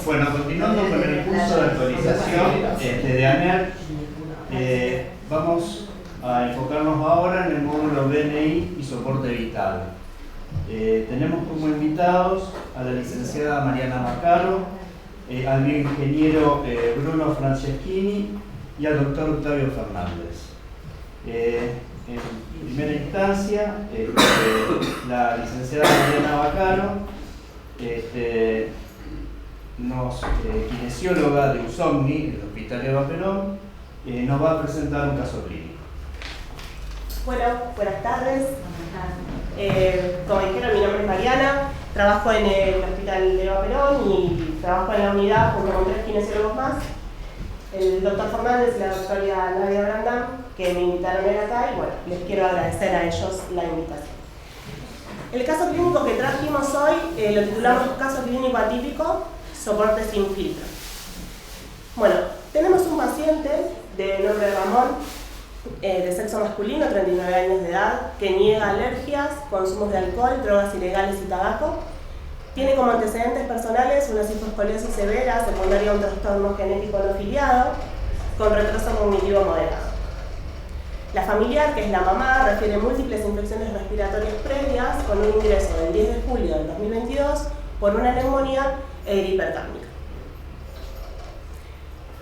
Bueno, continuando con el curso de actualización de ANER, vamos a enfocarnos ahora en el módulo BNI y soporte vital. Tenemos como invitados a la licenciada Mariana Vaccaro, al bioingeniero Bruno Franceschini y al doctor Octavio Fernández. En primera instancia, la licenciada Mariana Vaccaro, kinesióloga de USOMNI, del Hospital Eva Perón, nos va a presentar un caso clínico. Bueno, buenas tardes. Como dijeron, mi nombre es Mariana, trabajo en el Hospital Eva Perón y trabajo en la unidad junto con 3 kinesiólogos más, el doctor Fernández y la doctora Nadia Brandam, que me invitaron hoy acá y bueno, les quiero agradecer a ellos la invitación. El caso clínico que trajimos hoy lo titulamos Caso Clínico Atípico, Soporte sin filtro. Bueno, tenemos un paciente de nombre Ramón, de sexo masculino, 39 años de edad, que niega alergias, consumos de alcohol, drogas ilegales y tabaco. Tiene como antecedentes personales una cifoscoliosis severa, secundaria a un trastorno genético no filiado, con retraso cognitivo moderado. La familiar, que es la mamá, refiere múltiples infecciones respiratorias previas, con un ingreso del 10 de julio del 2022 por una neumonía e hipercárnica.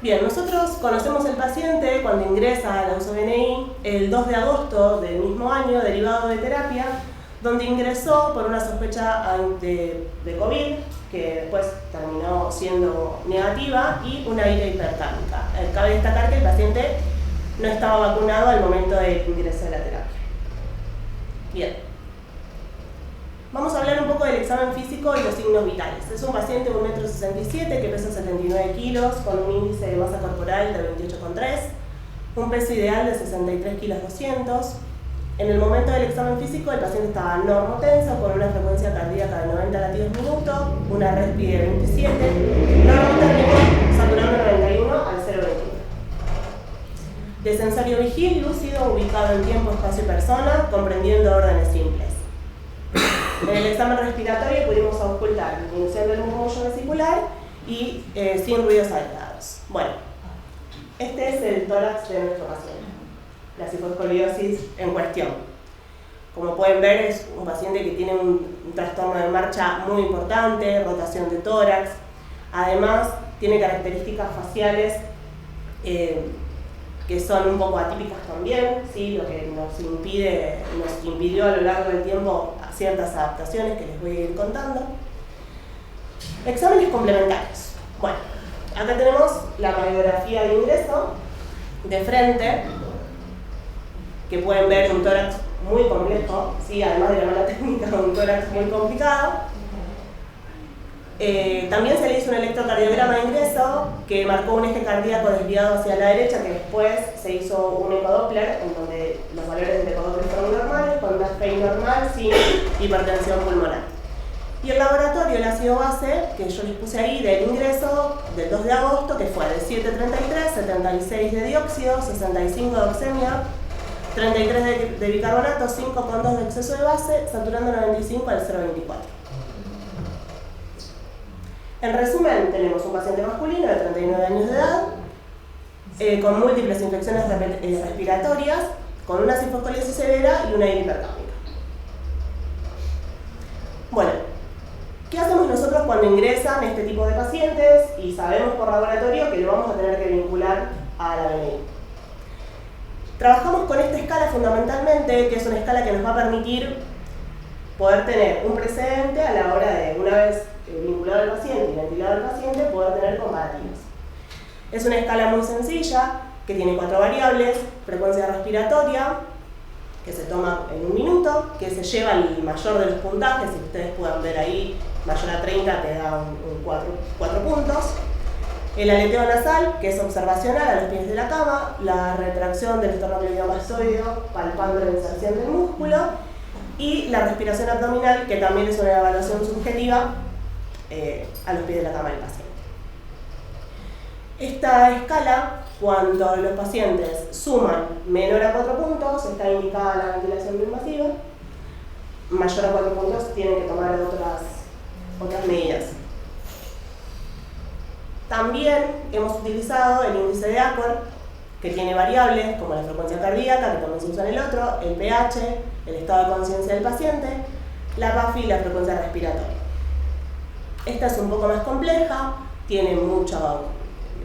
Bien, nosotros conocemos al paciente cuando ingresa a la USO-BNI el 2 de agosto del mismo año, derivado de terapia, donde ingresó por una sospecha de COVID, que después terminó siendo negativa, y una ira hipercárnica. Cabe destacar que el paciente no estaba vacunado al momento de ingresar a la terapia. Bien. Vamos a hablar un poco del examen físico y los signos vitales. Es un paciente de 1,67 m que pesa 79 kilos, con un índice de masa corporal de 28,3, un peso ideal de 63,2 kg. En el momento del examen físico, el paciente estaba normotenso, con una frecuencia cardíaca de 90 latidos minuto, una respi de 27, normotérmico, saturando 91 al 0,21. Descensorio vigil, lúcido, ubicado en tiempo, espacio y persona, comprendiendo órdenes simples. En el examen respiratorio pudimos ocultar disminución del movimiento vesicular y sin ruidos aislados. Bueno, este es el tórax de nuestro paciente, la cifoscoliosis en cuestión. Como pueden ver, es un paciente que tiene un trastorno de marcha muy importante, rotación de tórax. Además, tiene características faciales que son un poco atípicas también, ¿sí? Lo que nos impidió a lo largo del tiempo ciertas adaptaciones que les voy a ir contando. Exámenes complementarios. Bueno, acá tenemos la radiografía de ingreso de frente, que pueden ver un tórax muy complejo, ¿sí? Además de la mala técnica, un tórax muy complicado. También se le hizo un electrocardiograma de ingreso que marcó un eje cardíaco desviado hacia la derecha, que después se hizo un ecodoppler en donde los valores del ecodoppler fueron normales, con una FEI normal, sin hipertensión pulmonar. Y el laboratorio, el ácido base, que yo les puse ahí del ingreso del 2 de agosto, que fue de 7,33, 76 de dióxido, 65 de oxemia, 33 de bicarbonato, 5,2 de exceso de base, saturando 95 al 0,24. En resumen, tenemos un paciente masculino de 39 años de edad, con múltiples infecciones respiratorias, con una cifoscoliosis severa y una hipercárnica. Bueno, ¿qué hacemos nosotros cuando ingresan este tipo de pacientes y sabemos por laboratorio que lo vamos a tener que vincular a la BNI? Trabajamos con esta escala fundamentalmente, que es una escala que nos va a permitir poder tener un precedente a la hora de, una vez vinculado al paciente y ventilado al paciente, poder tener comparativos. Es una escala muy sencilla, que tiene 4 variables: frecuencia respiratoria, que se toma en 1 minuto, que se lleva el mayor de los puntajes, si ustedes pueden ver ahí, mayor a 30 te da 4 puntos. El aleteo nasal, que es observacional a los pies de la cama, la retracción del esternocleidomastoideo, palpando la inserción del músculo, y la respiración abdominal, que también es una evaluación subjetiva a los pies de la cama del paciente. Esta escala, cuando los pacientes suman menor a 4 puntos, está indicada la ventilación no invasiva. Mayor a 4 puntos tienen que tomar otras medidas. También hemos utilizado el índice de Acor, que tiene variables como la frecuencia cardíaca, que también se usa en el otro, el pH, el estado de conciencia del paciente, la PAFI y la frecuencia respiratoria. Esta es un poco más compleja, tiene mucho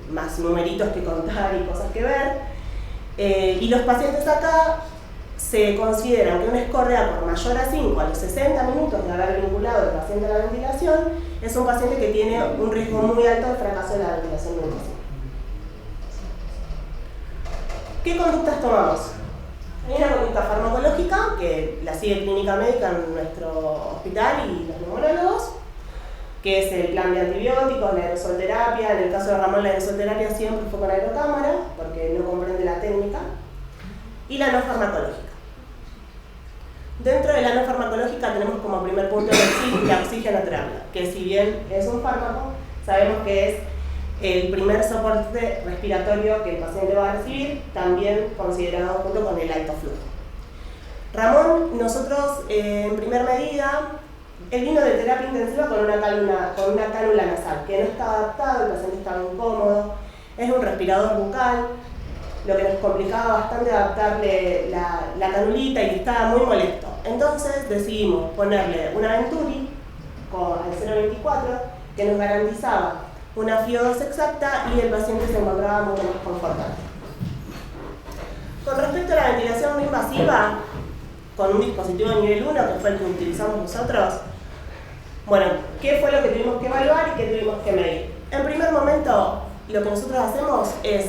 más numeritos que contar y cosas que ver. Y los pacientes acá se consideran que un score de Acor mayor a 5 a los 60 minutos de haber vinculado al paciente a la ventilación es un paciente que tiene un riesgo muy alto de fracaso de la ventilación del paciente. ¿Qué conductas tomamos? Hay una conducta farmacológica que la sigue Clínica Médica en nuestro hospital y los neumólogos, que es el plan de antibióticos, la aerosolterapia. En el caso de Ramón, la aerosolterapia siempre fue con aerocámara, porque no comprende la técnica, y la no farmacológica. Dentro de la no farmacológica tenemos como primer punto la oxigenoterapia, que si bien es un fármaco, sabemos que es el primer soporte respiratorio que el paciente va a recibir, también considerado junto con el alto flujo. Ramón, nosotros en primer medida, él vino de terapia intensiva con una cánula nasal, que no estaba adaptado, el paciente estaba incómodo, es un respirador bucal, lo que nos complicaba bastante adaptarle la canulita y estaba muy molesto. Entonces decidimos ponerle una Venturi al 0.24 que nos garantizaba una FiO2 exacta y el paciente se encontraba mucho más confortable. Con respecto a la ventilación no invasiva, con un dispositivo de nivel 1, que fue el que utilizamos nosotros, bueno, ¿qué fue lo que tuvimos que evaluar y qué tuvimos que medir? En primer momento, lo que nosotros hacemos es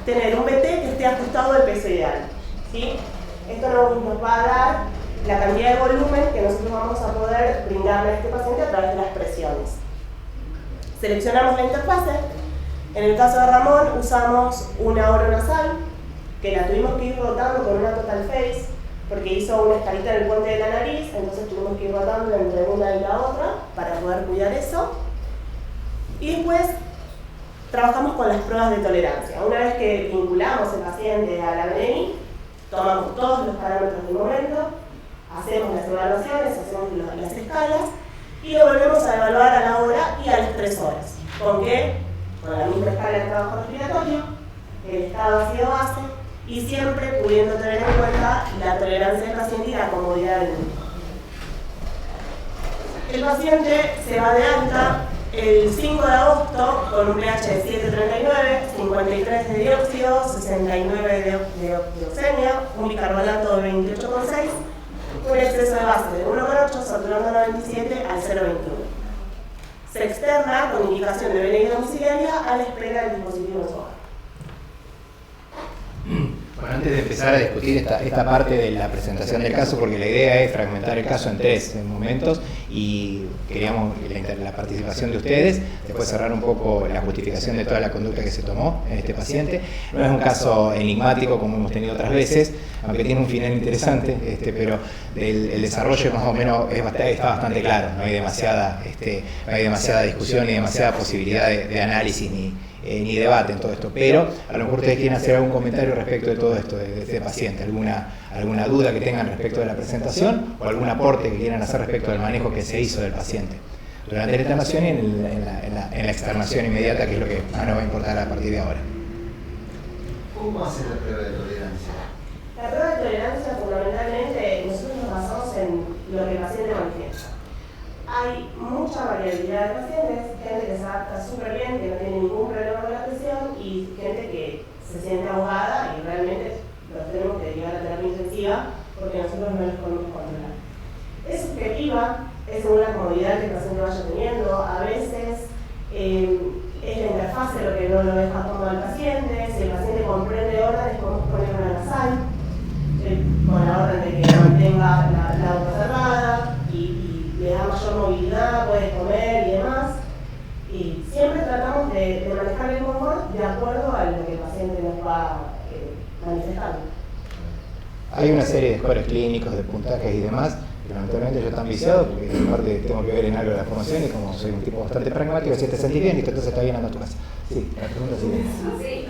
tener un BT que esté ajustado al peso ideal, ¿sí? Esto nos va a dar la cantidad de volumen que nosotros vamos a poder brindarle a este paciente a través de las presiones. Seleccionamos la interfase. En el caso de Ramón usamos una oronasal, que la tuvimos que ir rotando con una total face, porque hizo una escalita en el puente de la nariz, entonces tuvimos que ir rotando entre una y la otra para poder cuidar eso. Y después trabajamos con las pruebas de tolerancia. Una vez que vinculamos el paciente a la BNI, tomamos todos los parámetros del momento, hacemos las evaluaciones, hacemos las escalas y lo volvemos a evaluar a la hora y a las 3 horas. ¿Con qué? Con la misma escala de trabajo respiratorio, el estado ácido-base y siempre pudiendo tener en cuenta la tolerancia del paciente y la comodidad del mismo. El paciente se va de alta el 5 de agosto con un pH de 7,39, 53 de dióxido, 69 de oxemia, un bicarbonato de 28,6, un exceso de base de 1,8, saturando 97 al 0,21. Se externa con indicación de BNI domiciliaria a la espera del dispositivo en su hogar. Bueno, antes de empezar a discutir esta parte de la presentación del caso, porque la idea es fragmentar el caso en 3 momentos y queríamos la participación de ustedes, después cerrar un poco la justificación de toda la conducta que se tomó en este paciente. No es un caso enigmático como hemos tenido otras veces, aunque tiene un final interesante, pero el desarrollo más o menos está bastante claro, no hay demasiada discusión ni demasiada posibilidad de análisis ni debate en todo esto, pero a lo mejor ustedes quieren hacer algún comentario respecto de todo esto, de este paciente, alguna duda que tengan respecto de la presentación o algún aporte que quieran hacer respecto del manejo que se hizo del paciente durante la internación y en la externación inmediata, que es lo que más nos va a importar a partir de ahora. ¿Cómo hace la prueba de tolerancia? La prueba de tolerancia, fundamentalmente, nosotros nos basamos en lo que el paciente manifiesta. Hay mucha variabilidad de pacientes, gente que se adapta súper bien, que no tiene ningún problema con la presión, y gente que se siente ahogada y realmente los tenemos que derivar a terapia intensiva porque nosotros no los podemos controlar. Es subjetiva, es según la comodidad que el paciente vaya teniendo. A veces es la interfase lo que no lo deja cómodo al paciente. Si el paciente comprende órdenes, podemos poner una nasal con la orden de que mantenga la boca cerrada y le da mayor movilidad, puede comer y demás. Y siempre tratamos de manejar el confort de acuerdo a lo que el paciente nos va manifestando. Hay una serie de scores clínicos, de puntajes y demás, que lamentablemente yo estoy viciado porque aparte tengo que ver en algo de la formación y como soy un tipo bastante pragmático, si te sentís bien, listo, entonces está bien, anda a tu casa. Sí, la pregunta sigue. Sí,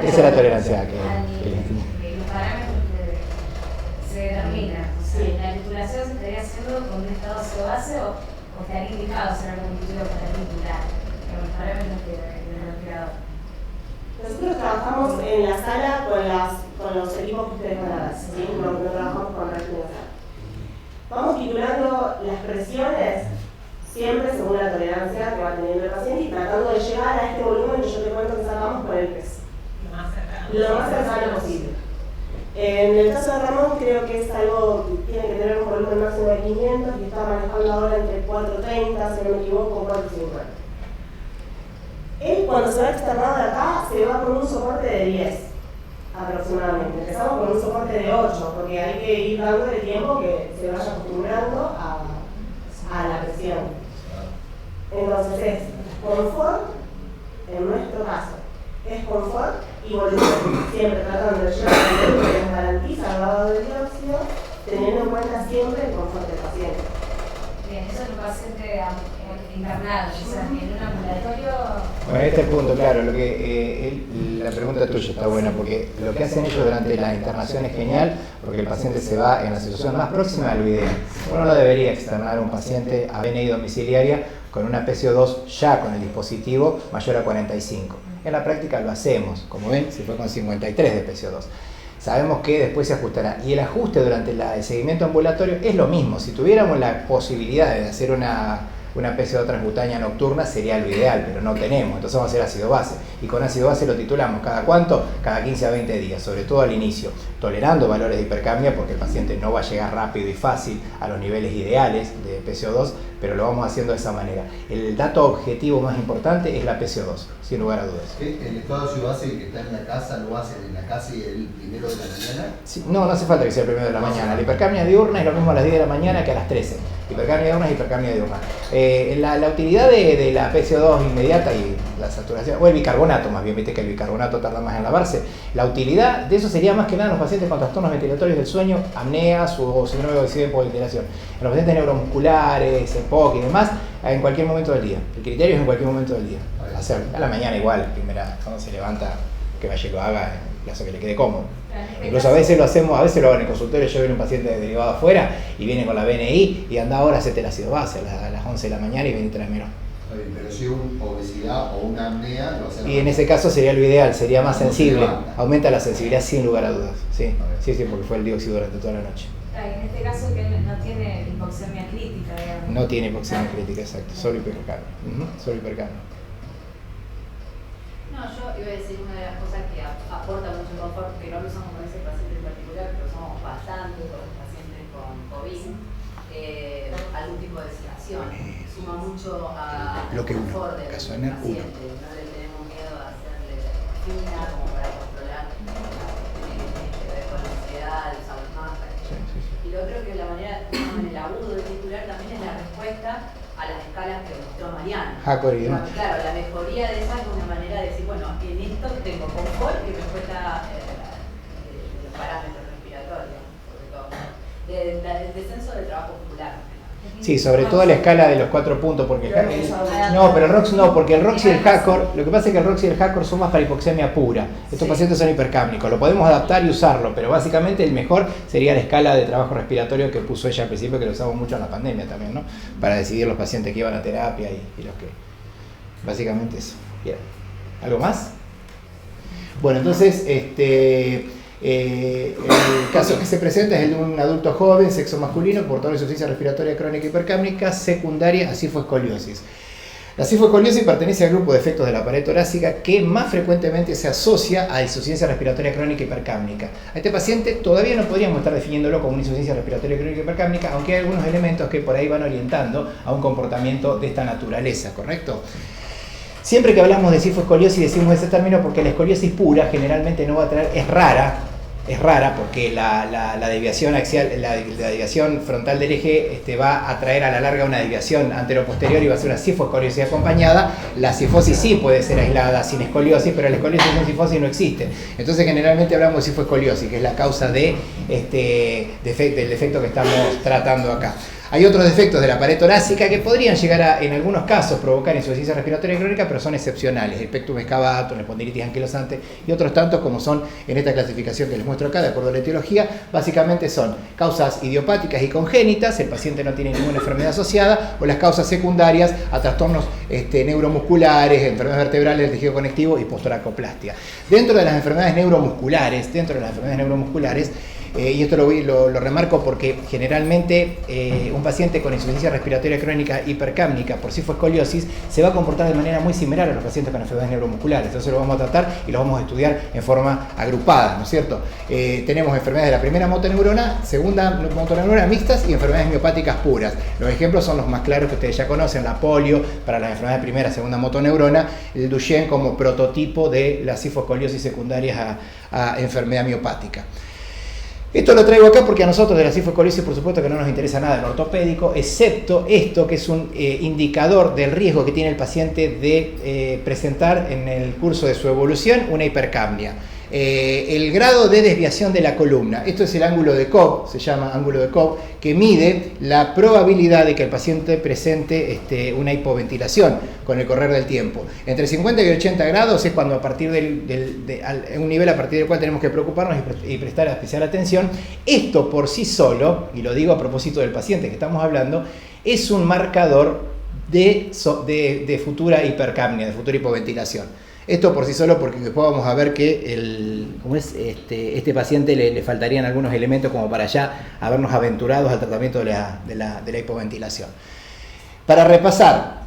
Esa es la tolerancia que los parámetros que se determinan. O sea, la titulación se estaría haciendo con un estado ácido-base o estaría indicado hacer algún estudio para titular. Los parámetros trabajamos en la sala con los equipos que ustedes van a ver, ¿sí? No trabajamos con régimen nasal. Vamos titulando las presiones siempre según la tolerancia que va teniendo el paciente y tratando de llegar a este volumen que yo te cuento que sacamos con el peso. Lo más cercano posible. En el caso de Ramón creo que es algo que tiene que tener un volumen máximo de 500 y está manejando ahora entre 430, si no me equivoco, 450. Él cuando se va externado de acá se va con un soporte de 10 aproximadamente. Empezamos con un soporte de 8 porque hay que ir dándole tiempo que se vaya acostumbrando a la presión. Entonces es confort, en nuestro caso, es confort y volumen, siempre tratando de llevar el volumen que nos garantiza el lavado de dióxido, teniendo en cuenta siempre el confort del paciente. Bien, eso es un paciente internado, o sea, en un ambulatorio. Bueno, este es el punto, claro, la pregunta tuya está buena, porque lo que hacen ellos durante la internación es genial, porque el paciente se va en la situación más próxima al video. Uno no debería externar a un paciente a BNI domiciliaria con una PCO2 ya con el dispositivo mayor a 45. En la práctica lo hacemos, como ven, se fue con 53 de PCO2. Sabemos que después se ajustará. Y el ajuste durante el seguimiento ambulatorio es lo mismo. Si tuviéramos la posibilidad de hacer una PCO2 transcutánea nocturna sería lo ideal, pero no tenemos. Entonces vamos a hacer ácido base. Y con ácido base lo titulamos ¿cada cuánto? Cada 15 a 20 días, sobre todo al inicio. Tolerando valores de hipercamia porque el paciente no va a llegar rápido y fácil a los niveles ideales de PCO2, pero lo vamos haciendo de esa manera. El dato objetivo más importante es la PCO2, sin lugar a dudas. ¿El estado de ácido base que está en la casa lo hacen en la casa y el primero de la mañana? Sí, no hace falta que sea el primero de la mañana. La hipercamia diurna es lo mismo a las 10 de la mañana que a las 13. Hipercamia diurna es hipercamia diurna. La utilidad de la PCO2 inmediata y la saturación, o el bicarbonato más bien, viste que el bicarbonato tarda más en lavarse. La utilidad de eso sería más que nada en los pacientes con trastornos ventilatorios del sueño, apneas o síndrome de oxígeno por ventilación. En los pacientes neuromusculares, EPOC y demás, en cualquier momento del día. El criterio es en cualquier momento del día. Hacer a la mañana igual, primera, cuando se levanta, que vaya y lo haga en plazo que le quede cómodo. Incluso a veces lo hacemos, a veces lo hago en el consultorio, yo veo un paciente derivado afuera y viene con la BNI y anda ahora a hacerte el ácido base a las 11 de la mañana y viene 3 menos. Pero si una obesidad o una apnea lo hacen. Y en ese caso sería lo ideal, sería más sensible, aumenta la sensibilidad sin lugar a dudas. Sí, sí, porque fue el dióxido durante toda la noche. En este caso que no tiene hipoxemia crítica, digamos. No tiene hipoxemia crítica, exacto, solo hipercambio. Solo hipercambio. No, yo iba a decir una de las cosas que aporta mucho confort, que no lo usamos con ese paciente en particular, pero usamos bastante con los pacientes con COVID, algún tipo de sedación. Suma mucho al confort del paciente, no le tenemos miedo a hacerle fina como para controlar lo que tiene que ver con la ansiedad, usar las máscaras. Y lo otro que la manera, en el agudo ventricular también es la respuesta a las escalas que mostró Mariana. Claro, la mejoría de esa es una manera de decir, bueno, en esto tengo confort y respuesta de los parámetros respiratorios, sobre todo. Del descenso del trabajo muscular. Sí, sobre todo la escala de los 4 puntos, porque no, pero el ROX no, porque el ROX y el HACOR, lo que pasa es que el ROX y el HACOR son más para hipoxemia pura. Estos pacientes son hipercámnicos, lo podemos adaptar y usarlo, pero básicamente el mejor sería la escala de trabajo respiratorio que puso ella al principio, que lo usamos mucho en la pandemia también, ¿no? Para decidir los pacientes que iban a terapia y los que... Básicamente eso. Bien. ¿Algo más? Bueno, entonces, el caso que se presenta es el de un adulto joven, sexo masculino, portador de insuficiencia respiratoria crónica hipercámnica, secundaria a cifoescoliosis. La cifoescoliosis pertenece al grupo de efectos de la pared torácica que más frecuentemente se asocia a insuficiencia respiratoria crónica hipercámnica. A este paciente todavía no podríamos estar definiéndolo como una insuficiencia respiratoria crónica hipercámnica, aunque hay algunos elementos que por ahí van orientando a un comportamiento de esta naturaleza, ¿correcto? Siempre que hablamos de cifoescoliosis decimos ese término porque la escoliosis pura generalmente no va a traer, es rara porque la desviación axial, la desviación frontal del eje va a traer a la larga una desviación anteroposterior y va a ser una cifoescoliosis acompañada. La cifosis sí puede ser aislada sin escoliosis, pero la escoliosis sin cifosis no existe. Entonces generalmente hablamos de cifoescoliosis, que es la causa del defecto que estamos tratando acá. Hay otros defectos de la pared torácica que podrían llegar a, en algunos casos, provocar insuficiencia respiratoria crónica, pero son excepcionales. El pectum excavatum, la espondilitis anquilosante y otros tantos como son en esta clasificación que les muestro acá, de acuerdo a la etiología, básicamente son causas idiopáticas y congénitas, el paciente no tiene ninguna enfermedad asociada, o las causas secundarias a trastornos neuromusculares, enfermedades vertebrales del tejido conectivo y postoracoplastia. Dentro de las enfermedades neuromusculares, y esto lo remarco porque generalmente un paciente con insuficiencia respiratoria crónica hipercápnica por sifoescoliosis se va a comportar de manera muy similar a los pacientes con enfermedades neuromusculares. Entonces lo vamos a tratar y lo vamos a estudiar en forma agrupada, ¿no es cierto? Tenemos enfermedades de la primera motoneurona, segunda motoneurona mixtas y enfermedades miopáticas puras. Los ejemplos son los más claros que ustedes ya conocen: la polio para las enfermedades de primera, segunda motoneurona, el Duchenne como prototipo de la sifoescoliosis secundarias a enfermedad miopática. Esto lo traigo acá porque a nosotros de la sifoescoliosis por supuesto que no nos interesa nada el ortopédico, excepto esto que es un indicador del riesgo que tiene el paciente de presentar en el curso de su evolución una hipercapnia. El grado de desviación de la columna, esto es el ángulo de Cobb, se llama ángulo de Cobb, que mide la probabilidad de que el paciente presente una hipoventilación con el correr del tiempo. Entre 50 y 80 grados es cuando a partir un nivel a partir del cual tenemos que preocuparnos y prestar especial atención. Esto por sí solo, y lo digo a propósito del paciente que estamos hablando, es un marcador de futura hipercapnia, de futura hipoventilación. Esto por sí solo, porque después vamos a ver que este paciente le faltarían algunos elementos como para ya habernos aventurados al tratamiento de la hipoventilación. Para repasar,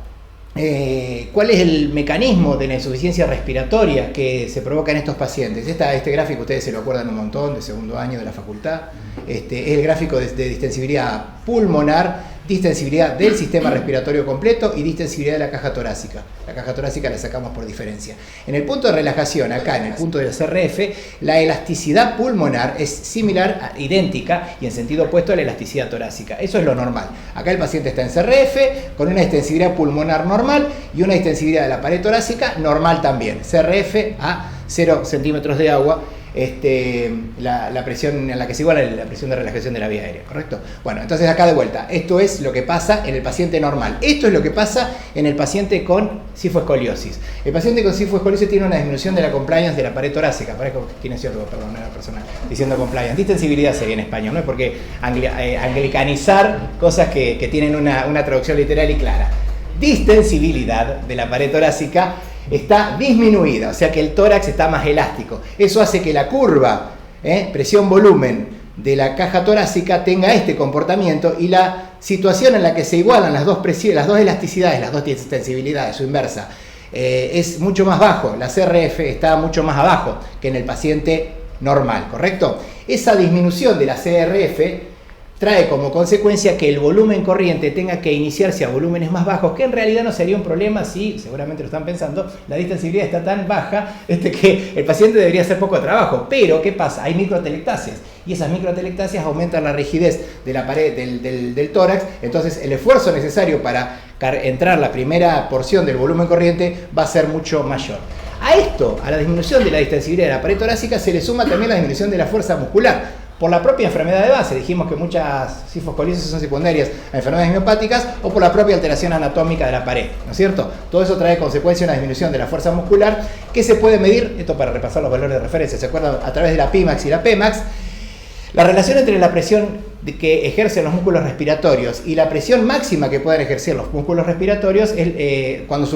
¿cuál es el mecanismo de la insuficiencia respiratoria que se provoca en estos pacientes? Este gráfico ustedes se lo acuerdan un montón, de segundo año de la facultad. Es el gráfico de distensibilidad pulmonar, distensibilidad del sistema respiratorio completo y distensibilidad de la caja torácica. La caja torácica la sacamos por diferencia. En el punto de relajación, acá en el punto del CRF, la elasticidad pulmonar es similar, idéntica y en sentido opuesto a la elasticidad torácica. Eso es lo normal. Acá el paciente está en CRF con una distensibilidad pulmonar normal y una distensibilidad de la pared torácica normal también. CRF a 0 centímetros de agua. La presión en la que se iguala la presión de relajación de la vía aérea, ¿correcto? Bueno, entonces acá de vuelta, esto es lo que pasa en el paciente normal, esto es lo que pasa en el paciente con sifoescoliosis. El paciente con sifoescoliosis tiene una disminución de la compliance de la pared torácica, parezco kinesiólogo, perdón, no era persona diciendo compliance, distensibilidad sería en español, no es porque anglicanizar cosas que tienen una traducción literal y clara. Distensibilidad de la pared torácica está disminuida, o sea que el tórax está más elástico. Eso hace que la curva, presión-volumen de la caja torácica tenga este comportamiento y la situación en la que se igualan las dos elasticidades, las dos distensibilidades, su inversa, es mucho más bajo. La CRF está mucho más abajo que en el paciente normal, ¿correcto? Esa disminución de la CRF trae como consecuencia que el volumen corriente tenga que iniciarse a volúmenes más bajos, que en realidad no sería un problema si, seguramente lo están pensando, la distensibilidad está tan baja que el paciente debería hacer poco trabajo. Pero, ¿qué pasa? Hay microtelectasias, y esas microtelectasias aumentan la rigidez de la pared del tórax, entonces el esfuerzo necesario para entrar la primera porción del volumen corriente va a ser mucho mayor. A esto, a la disminución de la distensibilidad de la pared torácica, se le suma también la disminución de la fuerza muscular. Por la propia enfermedad de base, dijimos que muchas sifoescoliosis son secundarias a enfermedades miopáticas, o por la propia alteración anatómica de la pared, ¿no es cierto? Todo eso trae consecuencia una disminución de la fuerza muscular que se puede medir, esto para repasar los valores de referencia, ¿se acuerdan? A través de la Pimax y la Pmax. La relación entre la presión que ejercen los músculos respiratorios y la presión máxima que pueden ejercer los músculos respiratorios es, cuando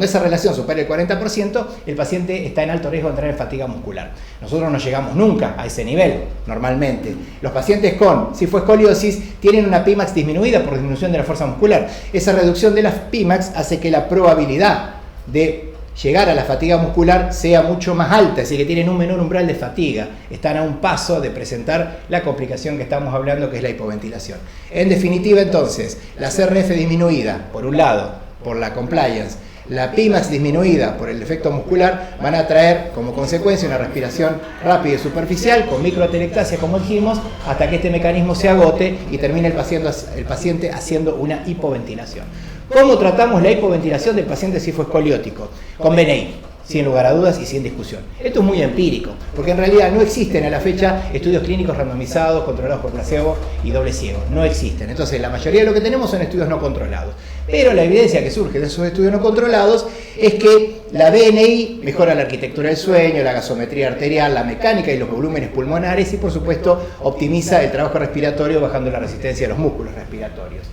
esa relación supera el 40%, el paciente está en alto riesgo de entrar en fatiga muscular. Nosotros no llegamos nunca a ese nivel, normalmente. Los pacientes con sifoescoliosis tienen una Pimax disminuida por disminución de la fuerza muscular. Esa reducción de la Pimax hace que la probabilidad de llegar a la fatiga muscular sea mucho más alta, así que tienen un menor umbral de fatiga, están a un paso de presentar la complicación que estamos hablando, que es la hipoventilación. En definitiva, entonces, la CRF disminuida, por un lado, por la compliance, la Pimax disminuida por el efecto muscular, van a traer como consecuencia una respiración rápida y superficial, con microtelectasia, como dijimos, hasta que este mecanismo se agote y termine el paciente haciendo una hipoventilación. ¿Cómo tratamos la hipoventilación del paciente sifoescoliótico? Con BNI. sin lugar a dudas y sin discusión. Esto es muy empírico, porque en realidad no existen a la fecha estudios clínicos randomizados, controlados por placebo y doble ciego. No existen. Entonces la mayoría de lo que tenemos son estudios no controlados. Pero la evidencia que surge de esos estudios no controlados es que la BNI mejora la arquitectura del sueño, la gasometría arterial, la mecánica y los volúmenes pulmonares y por supuesto optimiza el trabajo respiratorio bajando la resistencia de los músculos respiratorios.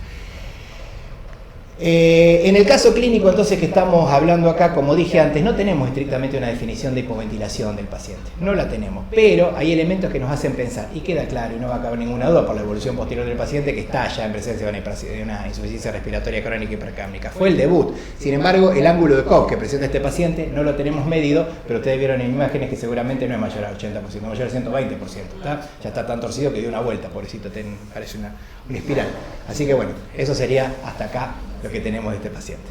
En el caso clínico entonces que estamos hablando acá, como dije antes, no tenemos estrictamente una definición de hipoventilación del paciente, no la tenemos, pero hay elementos que nos hacen pensar, y queda claro, y no va a caber ninguna duda por la evolución posterior del paciente que está ya en presencia de una insuficiencia respiratoria crónica hipercápnica. Fue el debut, sin embargo el ángulo de Koch que presenta este paciente no lo tenemos medido, pero ustedes vieron en imágenes que seguramente no es mayor al 80%, es mayor al 120%, ya está tan torcido que dio una vuelta, pobrecito, parece una espiral. Así que bueno, eso sería hasta acá lo que tenemos de este paciente.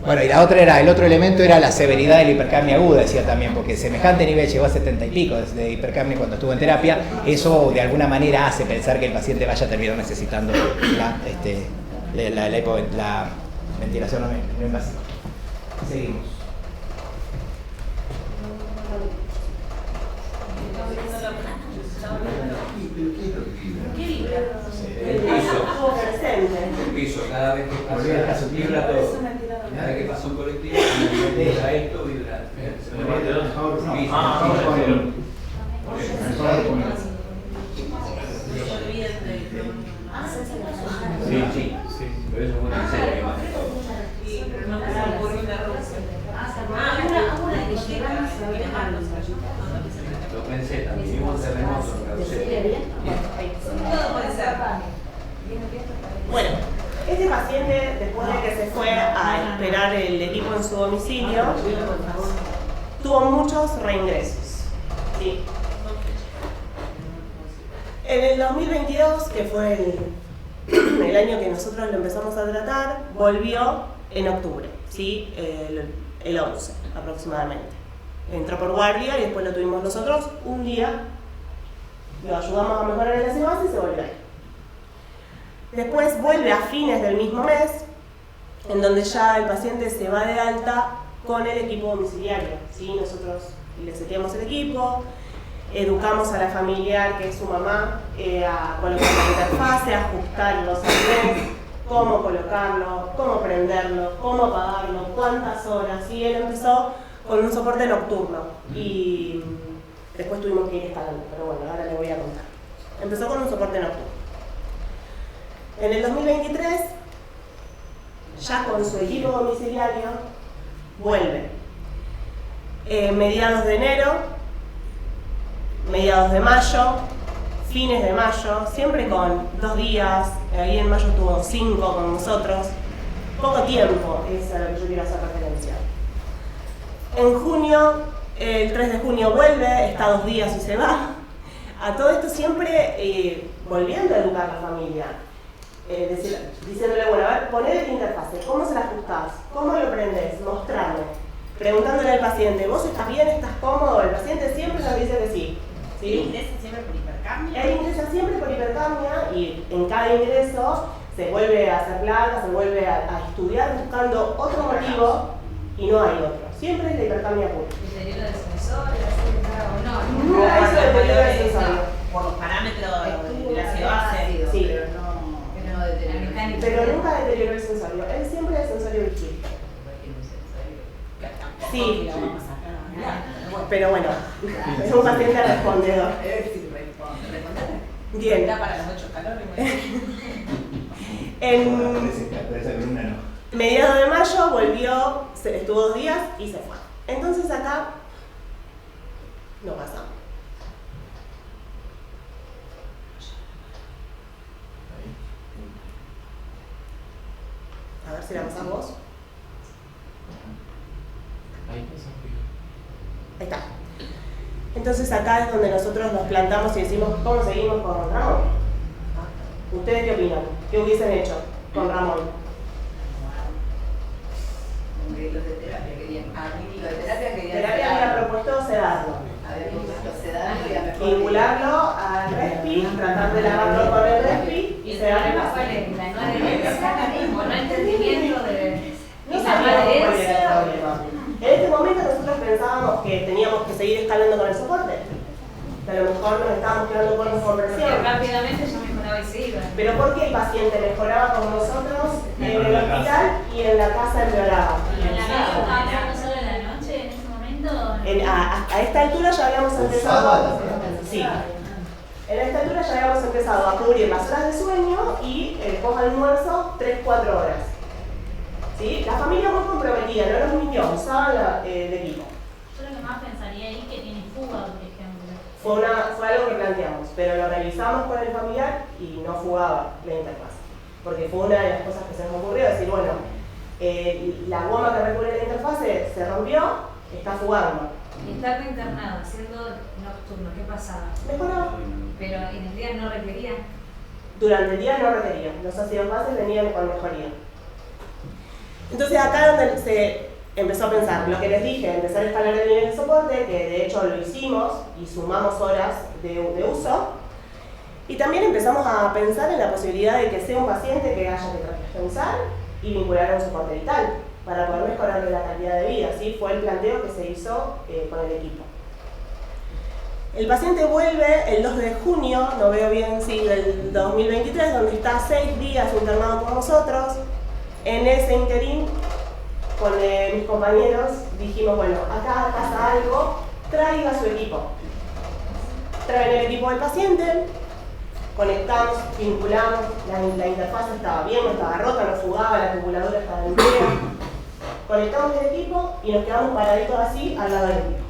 Bueno, y el otro elemento era la severidad de la hipercapnia aguda, decía también, porque semejante nivel llegó a 70 y pico de hipercapnia cuando estuvo en terapia, eso de alguna manera hace pensar que el paciente vaya a terminar necesitando la ventilación no invasiva. Seguimos. ¿Qué vibra? El piso, cada vez que pasa vibra todo. Cada vez que pasa un colectivo, vibra esto, vibra. Sí, pero eso es muy serio. Lo pensé también, vimos un terremoto, Todo puede ser. Bueno, este paciente, después de que se fue a esperar el equipo en su domicilio, tuvo muchos reingresos. ¿Sí? En el 2022, que fue el año que nosotros lo empezamos a tratar, volvió en octubre, ¿sí? El 11 aproximadamente. Entró por guardia y después lo tuvimos nosotros un día, lo ayudamos a mejorar el SMAS y se volvió ahí. Después vuelve a fines del mismo mes, en donde ya el paciente se va de alta con el equipo domiciliario, ¿sí? Nosotros le seteamos el equipo, educamos a la familiar, que es su mamá, a colocar la interfase, a ajustar los AV, cómo colocarlo, cómo prenderlo, cómo apagarlo, cuántas horas, y él empezó con un soporte nocturno y después tuvimos que ir escalando, pero bueno, ahora le voy a contar. Empezó con un soporte nocturno. En el 2023, ya con su equipo domiciliario, vuelve. Mediados de enero, mediados de mayo, fines de mayo, siempre con 2 días, ahí en mayo estuvo 5 con nosotros, poco tiempo, es a lo que yo quiero hacer referencia. En junio, el 3 de junio vuelve, está 2 días y se va. A todo esto siempre volviendo a educar a la familia. Diciéndole, bueno, a ver, poner el interfase, ¿cómo se la ajustás? ¿Cómo lo prendés? Mostrarme. Preguntándole al paciente, ¿vos estás bien? ¿Estás cómodo? El paciente siempre nos dice que sí. ¿Sí? ¿Él ingresa siempre por hipercapnia? Él ingresa siempre por hipercapnia y en cada ingreso se vuelve a hacer placa, se vuelve a estudiar buscando otro motivo y no hay otro. Siempre es la hipercapnia pura. ¿Deterioro del sensor? No. No hay deterioro del sensor. Por los parámetros de la ácido, Sí. pero no deterioro mecánico. Pero nunca deterioró el sensorio. Él siempre es sensorio vigil. Sí, pero bueno, es un paciente respondedor. Bien. para los 8 calores. En mediados de mayo volvió, estuvo 2 días y se fue. Entonces acá no pasamos. A ver si la pasás vos. Ahí está. Entonces acá es donde nosotros nos plantamos y decimos, ¿cómo seguimos con Ramón? ¿Ustedes qué opinan? ¿Qué hubiesen hecho con Ramón? Los de terapia querían. Los de terapia querían. Terapia había propuesto sedarlo. Había propuesto sedarlo y a mejor. Vincularlo al respi, tratar de lavarlo con el respi Y el sedarlo. problema fue la no adherencia, no entendimiento de No esa no sabíamos cuál era el adherencia. problema. que teníamos que seguir escalando con el soporte. Que a lo mejor nos estábamos quedando con la conversión. Rápidamente ya mejoraba y se iba. Pero porque el paciente mejoraba con nosotros en el hospital y en la casa empeoraba. ¿En la radio estaba hablando solo en la noche en ese momento? A esta altura ya habíamos empezado. Sí. En esta altura ya habíamos empezado a cubrir las horas de sueño y el post-almuerzo 3-4 horas. ¿Sí? La familia muy comprometida, no nos mintió, usaban el equipo. Yo lo que más pensaría ahí que tiene fuga, por ejemplo. Fue algo que planteamos, pero lo revisamos con el familiar y no fugaba la interfaz. Porque fue una de las cosas que se nos ocurrió, decir, bueno, la goma que recubre la interfaz se rompió, está fugando. Y estar internado, haciendo nocturno, ¿qué pasaba? Mejoraba. Pero en el día no requería. Durante el día no requería, los ácidos bases venían con mejoría. Entonces acá es donde se empezó a pensar, lo que les dije, empezar a escalar el nivel de soporte, que de hecho lo hicimos y sumamos horas de uso. Y también empezamos a pensar en la posibilidad de que sea un paciente que haya que transfusionizar y vincular a un soporte vital para poder mejorarle la calidad de vida. Así fue el planteo que se hizo con el equipo. El paciente vuelve el 2 de junio, no veo bien si del 2023, donde está 6 días internado con nosotros. En ese interín, con mis compañeros, dijimos, bueno, acá pasa algo, traiga su equipo. Traen el equipo del paciente, conectamos, vinculamos, la interfaz estaba bien, no estaba rota, no fugaba, la calculadora estaba entera. Conectamos el equipo y nos quedamos paraditos así al lado del equipo.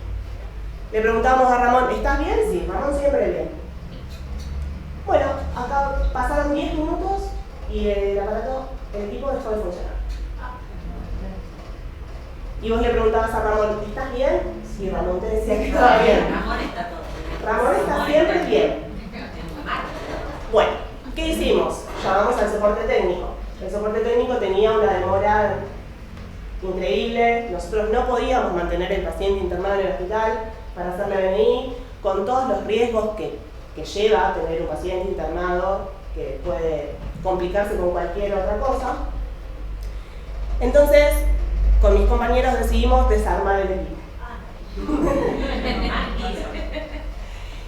Le preguntamos a Ramón, ¿estás bien? Sí, Ramón siempre bien. Bueno, acá pasaron 10 minutos y el aparato, el equipo dejó de funcionar. Y vos le preguntabas a Ramón, ¿estás bien? Sí, Ramón te decía que estaba bien. Ramón está todo bien. Ramón está siempre bien. Bueno, ¿qué hicimos? Llamamos al soporte técnico. El soporte técnico tenía una demora increíble. Nosotros no podíamos mantener el paciente internado en el hospital para hacer la BNI, con todos los riesgos que lleva tener un paciente internado, que puede complicarse con cualquier otra cosa. Entonces, con mis compañeros decidimos desarmar el equipo.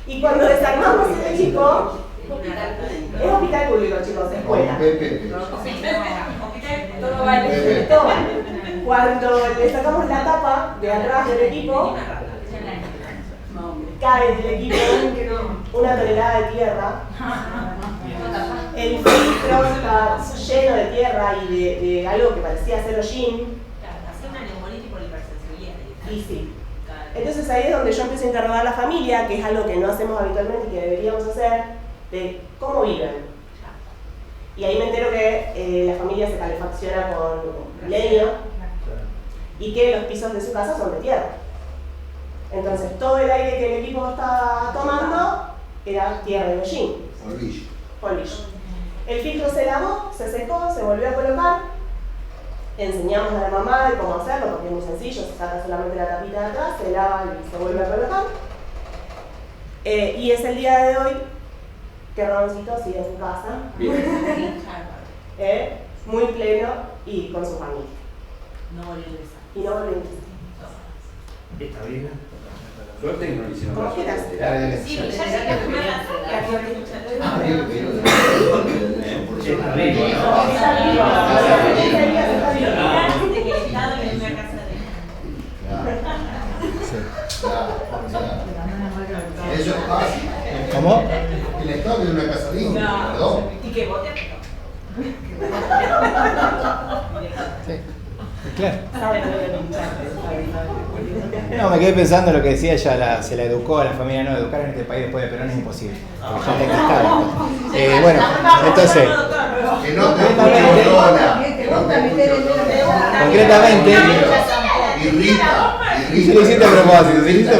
Y cuando desarmamos el equipo, es hospital público, chicos, escuela. Todo vale. Todo vale. Cuando le sacamos la tapa de atrás del equipo, cae del equipo una tonelada de tierra. El filtro está lleno de tierra y de algo que parecía ser hollín. Hacía una neumonitis por hipersensibilidad. Y sí. Entonces ahí es donde yo empiezo a interrogar a la familia, que es algo que no hacemos habitualmente y que deberíamos hacer, de cómo viven. Y ahí me entero que la familia se calefacciona con leño y que los pisos de su casa son de tierra. Entonces todo el aire que el equipo estaba tomando era tierra y hollín. Polvillo. El filtro se lavó, se secó, se volvió a colocar. Enseñamos a la mamá de cómo hacerlo, porque es muy sencillo, se saca solamente la tapita de atrás, se lava y se vuelve a colocar. Y es el día de hoy que Ramoncito sigue en su casa, muy pleno y con su familia. No volvió a ingresar. Y no volvió a ingresar. ¿Está bien? Suerte que no le hicieron ¿Cómo caso. quieras? Sí, ya sé que es una Está bien, ¿no? Está vivo. Está vivo. de que el Estado le dio una casa de... Eso pasa. ¿Cómo? El Estado tiene una casa digna, perdón. Y que vote, Sí, claro. Sabe muy bien. No, me quedé pensando en lo que decía ella, se la educó a la familia, no, educar en este país después de Perón es imposible. Porque ya te quitaron. Bueno, entonces, Que no te perdona. concretamente, Irrita. si lo hiciste a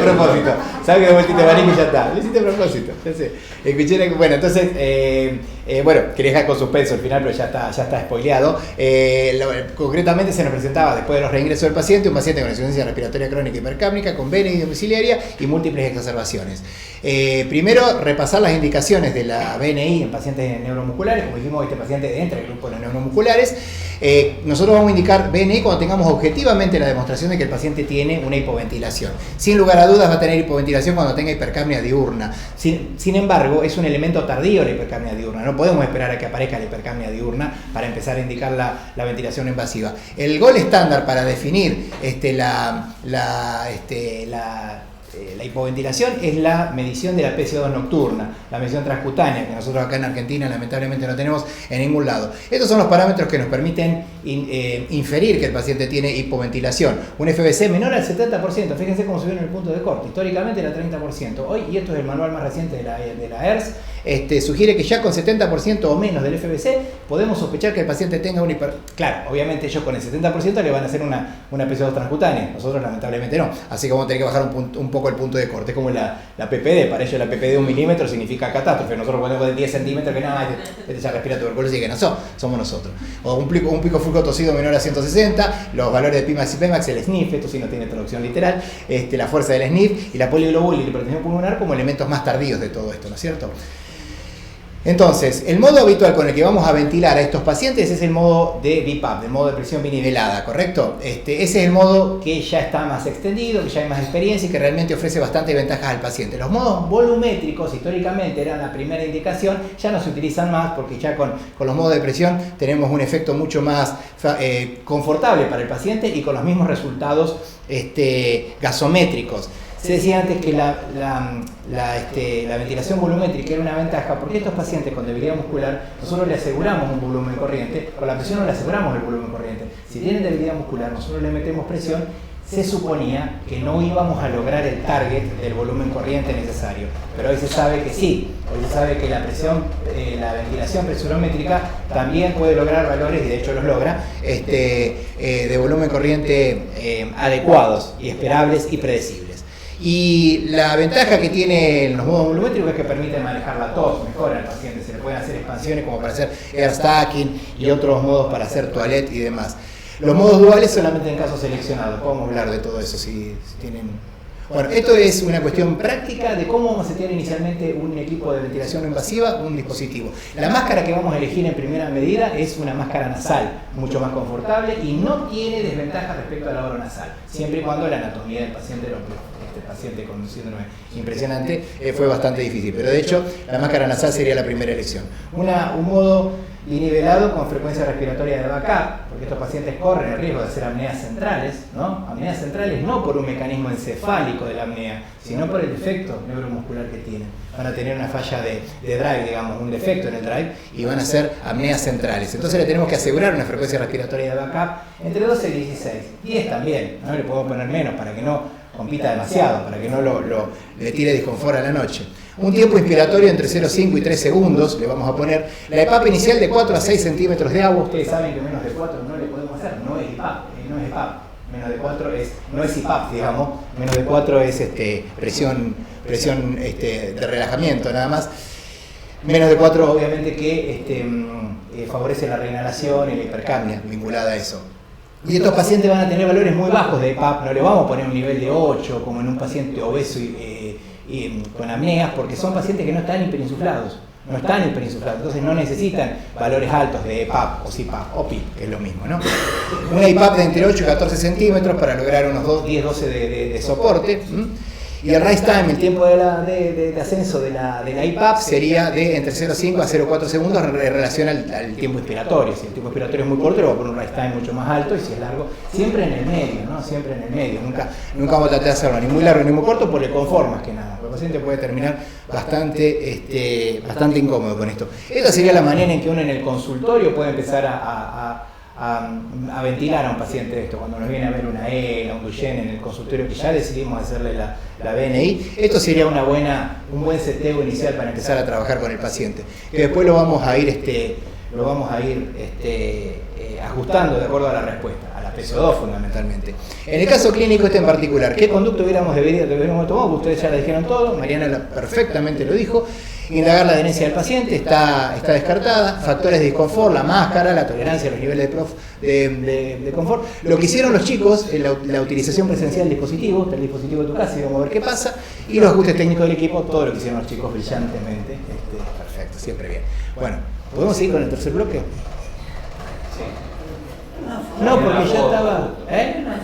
propósito, sabes que de vueltita abanico y ya está, lo hiciste a propósito, ya sé. Escuché, bueno, entonces, bueno, quería dejar con suspenso al final, pero ya está spoileado. Concretamente se nos presentaba, después de los reingresos del paciente, un paciente con insuficiencia respiratoria crónica hipercápnica, con BNI domiciliaria y múltiples exacerbaciones. Primero, repasar las indicaciones de la BNI en pacientes neuromusculares, como dijimos, este paciente entra en el grupo de los neuromusculares. Nosotros vamos a indicar BNI cuando tengamos objetivamente la demostración de que el paciente tiene una hipoventilación. Sin lugar a dudas va a tener hipoventilación cuando tenga hipercapnia diurna. Sin embargo, es un elemento tardío la hipercapnia diurna. No podemos esperar a que aparezca la hipercapnia diurna para empezar a indicar la ventilación invasiva. El gol estándar para definir la hipoventilación es la medición de la PCO2 nocturna, la medición transcutánea, que nosotros acá en Argentina lamentablemente no tenemos en ningún lado. Estos son los parámetros que nos permiten inferir que el paciente tiene hipoventilación. Un FBC menor al 70%, fíjense cómo subieron el punto de corte, históricamente era 30%. Hoy, y esto es el manual más reciente de la ERS, sugiere que ya con 70% o menos del FBC podemos sospechar que el paciente tenga un Claro, obviamente ellos con el 70% le van a hacer una PCO2 transcutánea, nosotros lamentablemente no, así que vamos a tener que bajar un poco el punto de corte. Es como la PPD, para ellos la PPD de 1 milímetro significa catástrofe, nosotros ponemos de 10 centímetros que nada, ya respira tuberculosis y que no somos nosotros. O un pico flujo tosido menor a 160, los valores de Pimax y Pemax, el SNIF, esto sí no tiene traducción literal, la fuerza del SNIF y la poliglobul y la hipertensión pulmonar como elementos más tardíos de todo esto, ¿no es cierto? Entonces, el modo habitual con el que vamos a ventilar a estos pacientes es el modo de BiPAP, el modo de presión binivelada, ¿correcto? Ese es el modo que ya está más extendido, que ya hay más experiencia y que realmente ofrece bastantes ventajas al paciente. Los modos volumétricos, históricamente eran la primera indicación, ya no se utilizan más porque ya con los modos de presión tenemos un efecto mucho más confortable para el paciente y con los mismos resultados gasométricos. Se decía antes que la ventilación volumétrica era una ventaja porque estos pacientes con debilidad muscular nosotros le aseguramos un volumen corriente, con la presión no le aseguramos el volumen corriente. Si tienen debilidad muscular nosotros le metemos presión, se suponía que no íbamos a lograr el target del volumen corriente necesario, pero hoy se sabe que sí, hoy se sabe que la ventilación presurométrica también puede lograr valores, y de hecho los logra, de volumen corriente adecuados y esperables y predecibles. Y la ventaja que tienen los modos volumétricos es que permiten manejar la tos mejor al paciente, se le pueden hacer expansiones como para hacer air stacking y otros modos para hacer toilette y demás. Los modos duales solamente en casos seleccionados, podemos hablar de todo eso si tienen... Bueno, esto es una cuestión práctica de cómo vamos a setear inicialmente un equipo de ventilación no invasiva, un dispositivo. La máscara que vamos a elegir en primera medida es una máscara nasal, mucho más confortable y no tiene desventajas respecto a la oronasal, siempre y cuando la anatomía del paciente lo permita. Paciente con un síndrome impresionante fue bastante difícil, pero de hecho la máscara nasal sería la primera elección. Un modo binivelado con frecuencia respiratoria de backup, porque estos pacientes corren el riesgo de hacer apneas centrales, ¿no? Apneas centrales no por un mecanismo encefálico de la apnea, sino por el defecto neuromuscular que tienen. Van a tener una falla de drive, digamos, un defecto en el drive y van a ser apneas centrales. Entonces le tenemos que asegurar una frecuencia respiratoria de backup entre 12 y 16. 10 también, ¿no? Le podemos poner menos para que no compita demasiado, para que no le tire disconfort a la noche. Un tiempo inspiratorio entre 0,5 y 3 segundos le vamos a poner. La EPAP inicial de 4 a 6 centímetros de agua. Ustedes saben que menos de 4 no le podemos hacer, no es IPAP, menos de 4 no es IPAP, digamos, menos de 4 es presión de relajamiento nada más. Menos de 4 obviamente que favorece la reinhalación y la hipercapnia vinculada a eso. Y estos pacientes van a tener valores muy bajos de EPAP, no le vamos a poner un nivel de 8 como en un paciente obeso y con apneas, porque son pacientes que no están hiperinsuflados, entonces no necesitan valores altos de EPAP o CPAP o PIP, que es lo mismo, ¿no? Una IPAP de entre 8 y 14 centímetros para lograr unos 10-12 de soporte. Y el rise time, el tiempo de ascenso de la IPAP sería de entre 0,5 a 0,4 segundos en relación al tiempo inspiratorio. Si el tiempo inspiratorio es muy corto, le voy a poner un rise time mucho más alto, y si es largo, siempre en el medio, ¿no? Siempre en el medio. Nunca vamos a tratar de hacerlo ni muy largo ni muy corto por el confort más que nada. El paciente puede terminar bastante incómodo con esto. Esta sería la manera en que uno en el consultorio puede empezar a ventilar a un paciente de esto, cuando nos viene a ver una ELA, un Duchenne en el consultorio, que ya decidimos hacerle la BNI. Esto sería un buen seteo inicial para empezar a trabajar con el paciente, que después lo vamos a ir ajustando de acuerdo a la respuesta, a la PCO2 fundamentalmente. En el caso clínico en particular, ¿qué conducto deberíamos tomar? Ustedes ya la dijeron todo, Mariana perfectamente lo dijo. Indagar la adherencia del paciente está descartada, factores de disconfort, la máscara, la tolerancia a los niveles de confort. Lo que hicieron los chicos, la utilización presencial del dispositivo, el dispositivo de tu casa, y vamos a ver qué pasa, y los ajustes técnicos del equipo, todo lo que hicieron los chicos brillantemente. Perfecto, siempre bien. Bueno, ¿podemos seguir con el tercer bloque? Sí. No, porque ya estaba.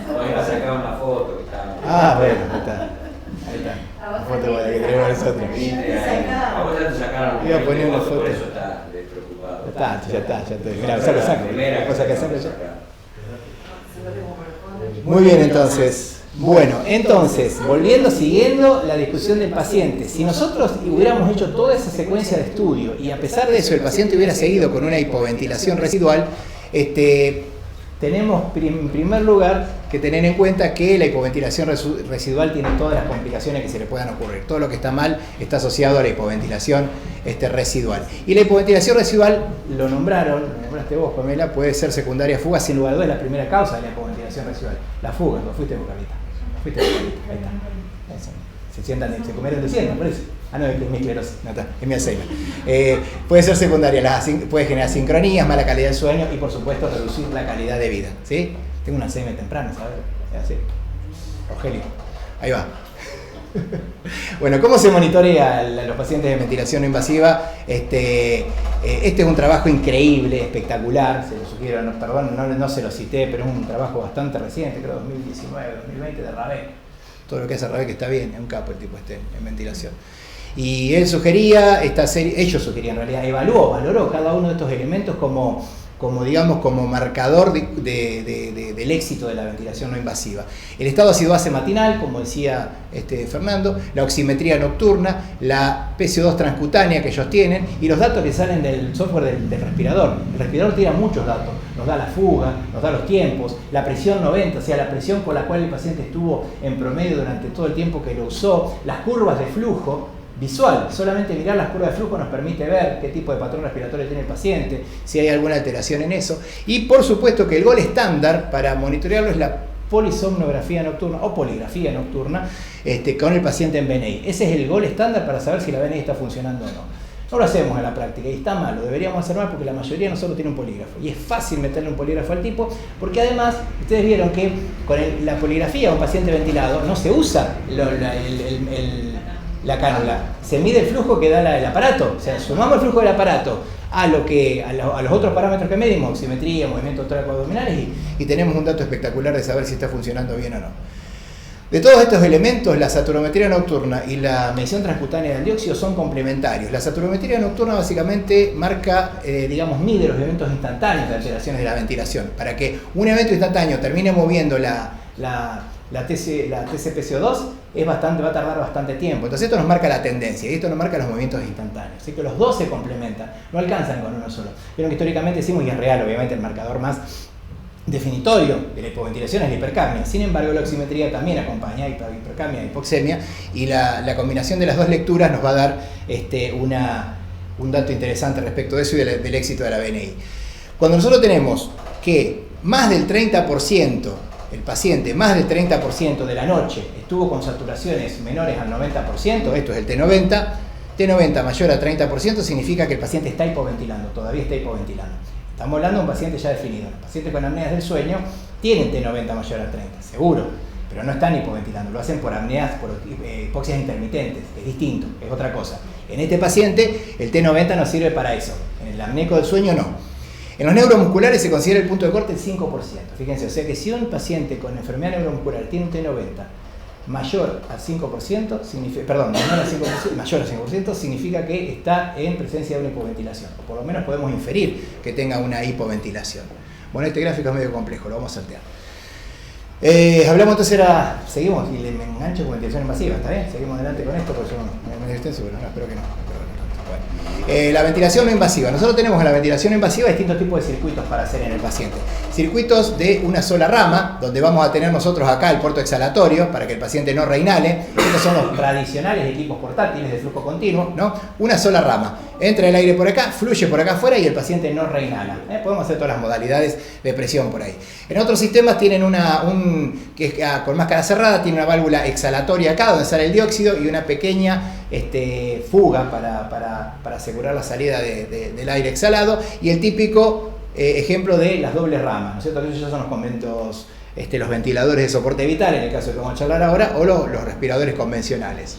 Todavía sacaron la foto que estaba. Ah, bueno, ahí está. Ahí está. La foto para que tenemos nosotros. A vos ya te sacaron. Iba a poner una foto. Por eso estás despreocupado. Ya está. Mira, saco. Primera Cosa que saco sacar. ya. Muy bien, entonces. Bueno, entonces, siguiendo la discusión del paciente, si nosotros hubiéramos hecho toda esa secuencia de estudio y a pesar de eso el paciente hubiera seguido con una hipoventilación residual, tenemos en primer lugar que tener en cuenta que la hipoventilación residual tiene todas las complicaciones que se le puedan ocurrir. Todo lo que está mal está asociado a la hipoventilación residual. Y la hipoventilación residual, lo nombraste vos, Pamela, puede ser secundaria a fuga, sin lugar a dudas, es la primera causa de la hipoventilación residual. La fuga, lo fuiste vos, Carlita. Ahí está. Eso. Se comieron de 100, por eso. Ah, no, es mi esclerosis, no está, es mi Alzheimer. Puede ser secundaria, puede generar sincronías, mala calidad del sueño y por supuesto reducir la calidad de vida. ¿Sí? Tengo un Alzheimer temprano, ¿sabes? Así. Rogelio. Ahí va. Bueno, ¿cómo se monitorea a los pacientes de ventilación no invasiva? Este es un trabajo increíble, espectacular, se lo sugiero, no se lo cité, pero es un trabajo bastante reciente, creo 2019, 2020 de Rabé. Todo lo que hace Rabé que está bien, es un capo el tipo en ventilación. Y él sugería, ellos sugerían en realidad, valoró cada uno de estos elementos como marcador del éxito de la ventilación no invasiva. El estado de ácido-base matinal, como decía Fernando, la oximetría nocturna, la PCO2 transcutánea que ellos tienen y los datos que salen del software del respirador. El respirador tira muchos datos, nos da la fuga, nos da los tiempos, la presión 90, o sea, la presión con la cual el paciente estuvo en promedio durante todo el tiempo que lo usó, las curvas de flujo, visual, solamente mirar las curvas de flujo nos permite ver qué tipo de patrón respiratorio tiene el paciente, si hay alguna alteración en eso. Y por supuesto que el gol estándar para monitorearlo es la polisomnografía nocturna o poligrafía nocturna con el paciente en BNI. Ese es el gol estándar para saber si la BNI está funcionando o no. No lo hacemos en la práctica y está mal, lo deberíamos hacer más porque la mayoría de nosotros tiene un polígrafo y es fácil meterle un polígrafo al tipo porque además ustedes vieron que con la poligrafía a un paciente ventilado no se usa la cánula, se mide el flujo que da el aparato, o sea, sumamos el flujo del aparato a los otros parámetros que medimos, oximetría, movimientos torácico-abdominales y tenemos un dato espectacular de saber si está funcionando bien o no. De todos estos elementos, la saturometría nocturna y la medición transcutánea del dióxido son complementarios. La saturometría nocturna básicamente marca, mide los eventos instantáneos de alteraciones de la ventilación. Para que un evento instantáneo termine moviendo la TCPCO2 va a tardar bastante tiempo. Entonces esto nos marca la tendencia y esto nos marca los movimientos instantáneos. Así que los dos se complementan, no alcanzan con uno solo. Pero que históricamente decimos, y es real, obviamente el marcador más definitorio de la hipoventilación es la hipercapnia. Sin embargo, la oximetría también acompaña hipercapnia e hipoxemia y la combinación de las dos lecturas nos va a dar un dato interesante respecto de eso y del éxito de la BNI. Cuando nosotros tenemos que más del 30%, el paciente más del 30% de la noche estuvo con saturaciones menores al 90%, esto es el T90 mayor a 30% significa que el paciente está hipoventilando, todavía está hipoventilando. Estamos hablando de un paciente ya definido. Los pacientes con apneas del sueño tienen T90 mayor a 30, seguro, pero no están hipoventilando, lo hacen por apneas, por hipoxias intermitentes, es distinto, es otra cosa. En este paciente el T90 no sirve para eso, en el apneico del sueño no. En los neuromusculares se considera el punto de corte el 5%, fíjense, o sea que si un paciente con enfermedad neuromuscular tiene un T90 mayor al 5%, mayor al 5%, significa que está en presencia de una hipoventilación, o por lo menos podemos inferir que tenga una hipoventilación. Bueno, este gráfico es medio complejo, lo vamos a saltear. Hablamos entonces seguimos, y me engancho con ventilación invasiva, ¿está bien? Seguimos adelante con esto, porque yo me medio extenso, pero no, espero que no. La ventilación no invasiva. Nosotros tenemos en la ventilación invasiva distintos tipos de circuitos para hacer en el paciente. Circuitos de una sola rama, donde vamos a tener nosotros acá el puerto exhalatorio para que el paciente no reinhale. Estos son los tradicionales equipos portátiles de flujo continuo, ¿no? Una sola rama. Entra el aire por acá, fluye por acá afuera y el paciente no reinhala. Podemos hacer todas las modalidades de presión por ahí. En otros sistemas tienen que es con máscara cerrada, tiene una válvula exhalatoria acá donde sale el dióxido y una pequeña fuga para asegurar la salida del aire exhalado y el típico ejemplo de las dobles ramas, ¿no es cierto? Esos son los conventos, los ventiladores de soporte vital, en el caso que vamos a charlar ahora, o los respiradores convencionales.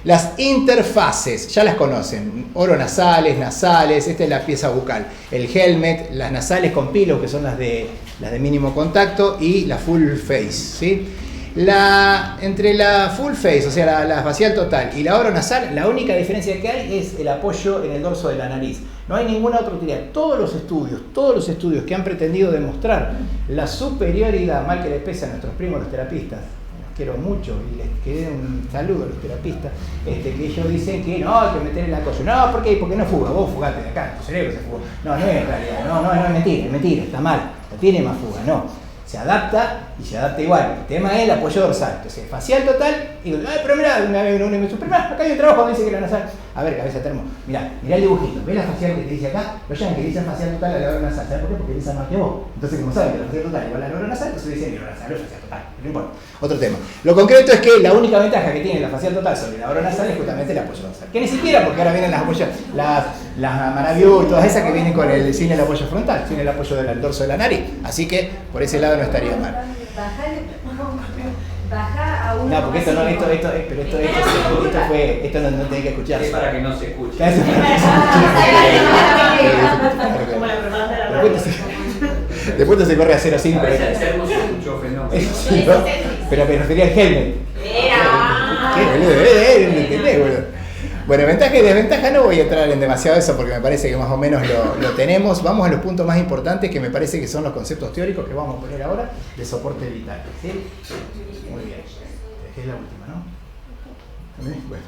Las interfaces, ya las conocen, oronasales, nasales, esta es la pieza bucal, el helmet, las nasales con pilo, que son las de las de mínimo contacto y la full face, ¿sí? Entre la full face, o sea, la facial total y la oronasal, la única diferencia que hay es el apoyo en el dorso de la nariz. No hay ninguna otra utilidad. Todos los estudios que han pretendido demostrar la superioridad, mal que les pese a nuestros primos los terapistas, los quiero mucho y les quedé un saludo a los terapistas, que ellos dicen que no, hay que meter el acoso. No, ¿por qué? Porque no fuga, vos fugate de acá, tu cerebro se fuga. No, no es realidad, no es mentira, está mal, no tiene más fuga, no. Se adapta y se adapta igual. El tema es el apoyo dorsal. Entonces, facial total, y digo, pero mirá, acá hay un trabajo donde dice que la nasal. A ver, cabeza termo, mirá el dibujito. ¿Ves la facial que te dice acá? Los yankees dicen facial total a la oro nasal. ¿Sabes por qué? Porque piensan más que vos. Entonces, como saben que la facial total igual a la oro nasal, entonces dicen oro nasal o facial total. No importa. Otro tema. Lo concreto es que la única ventaja que tiene la facial total sobre la oro nasal es justamente el apoyo dorsal. Que ni siquiera, porque ahora vienen las apoyas, las Maraviu y todas esas que vienen sin el apoyo frontal, sin el apoyo del dorso de la nariz. Así que, por ese lado no estaría mal. Baja a uno. No, porque esto no tenés que escuchar. Es para que no se escuche. Como la propaganda de la Después se corre a 0,5. A veces el termo se escuchó fenómeno. Sí, ¿no? Pero me refería al helmet. ¿Qué, boludo? ¿Entendés, boludo? Bueno, ventaja y desventaja no voy a entrar en demasiado eso porque me parece que más o menos lo tenemos. Vamos a los puntos más importantes que me parece que son los conceptos teóricos que vamos a poner ahora de soporte vital. ¿Sí? Muy bien. Es la última, ¿no? Bueno.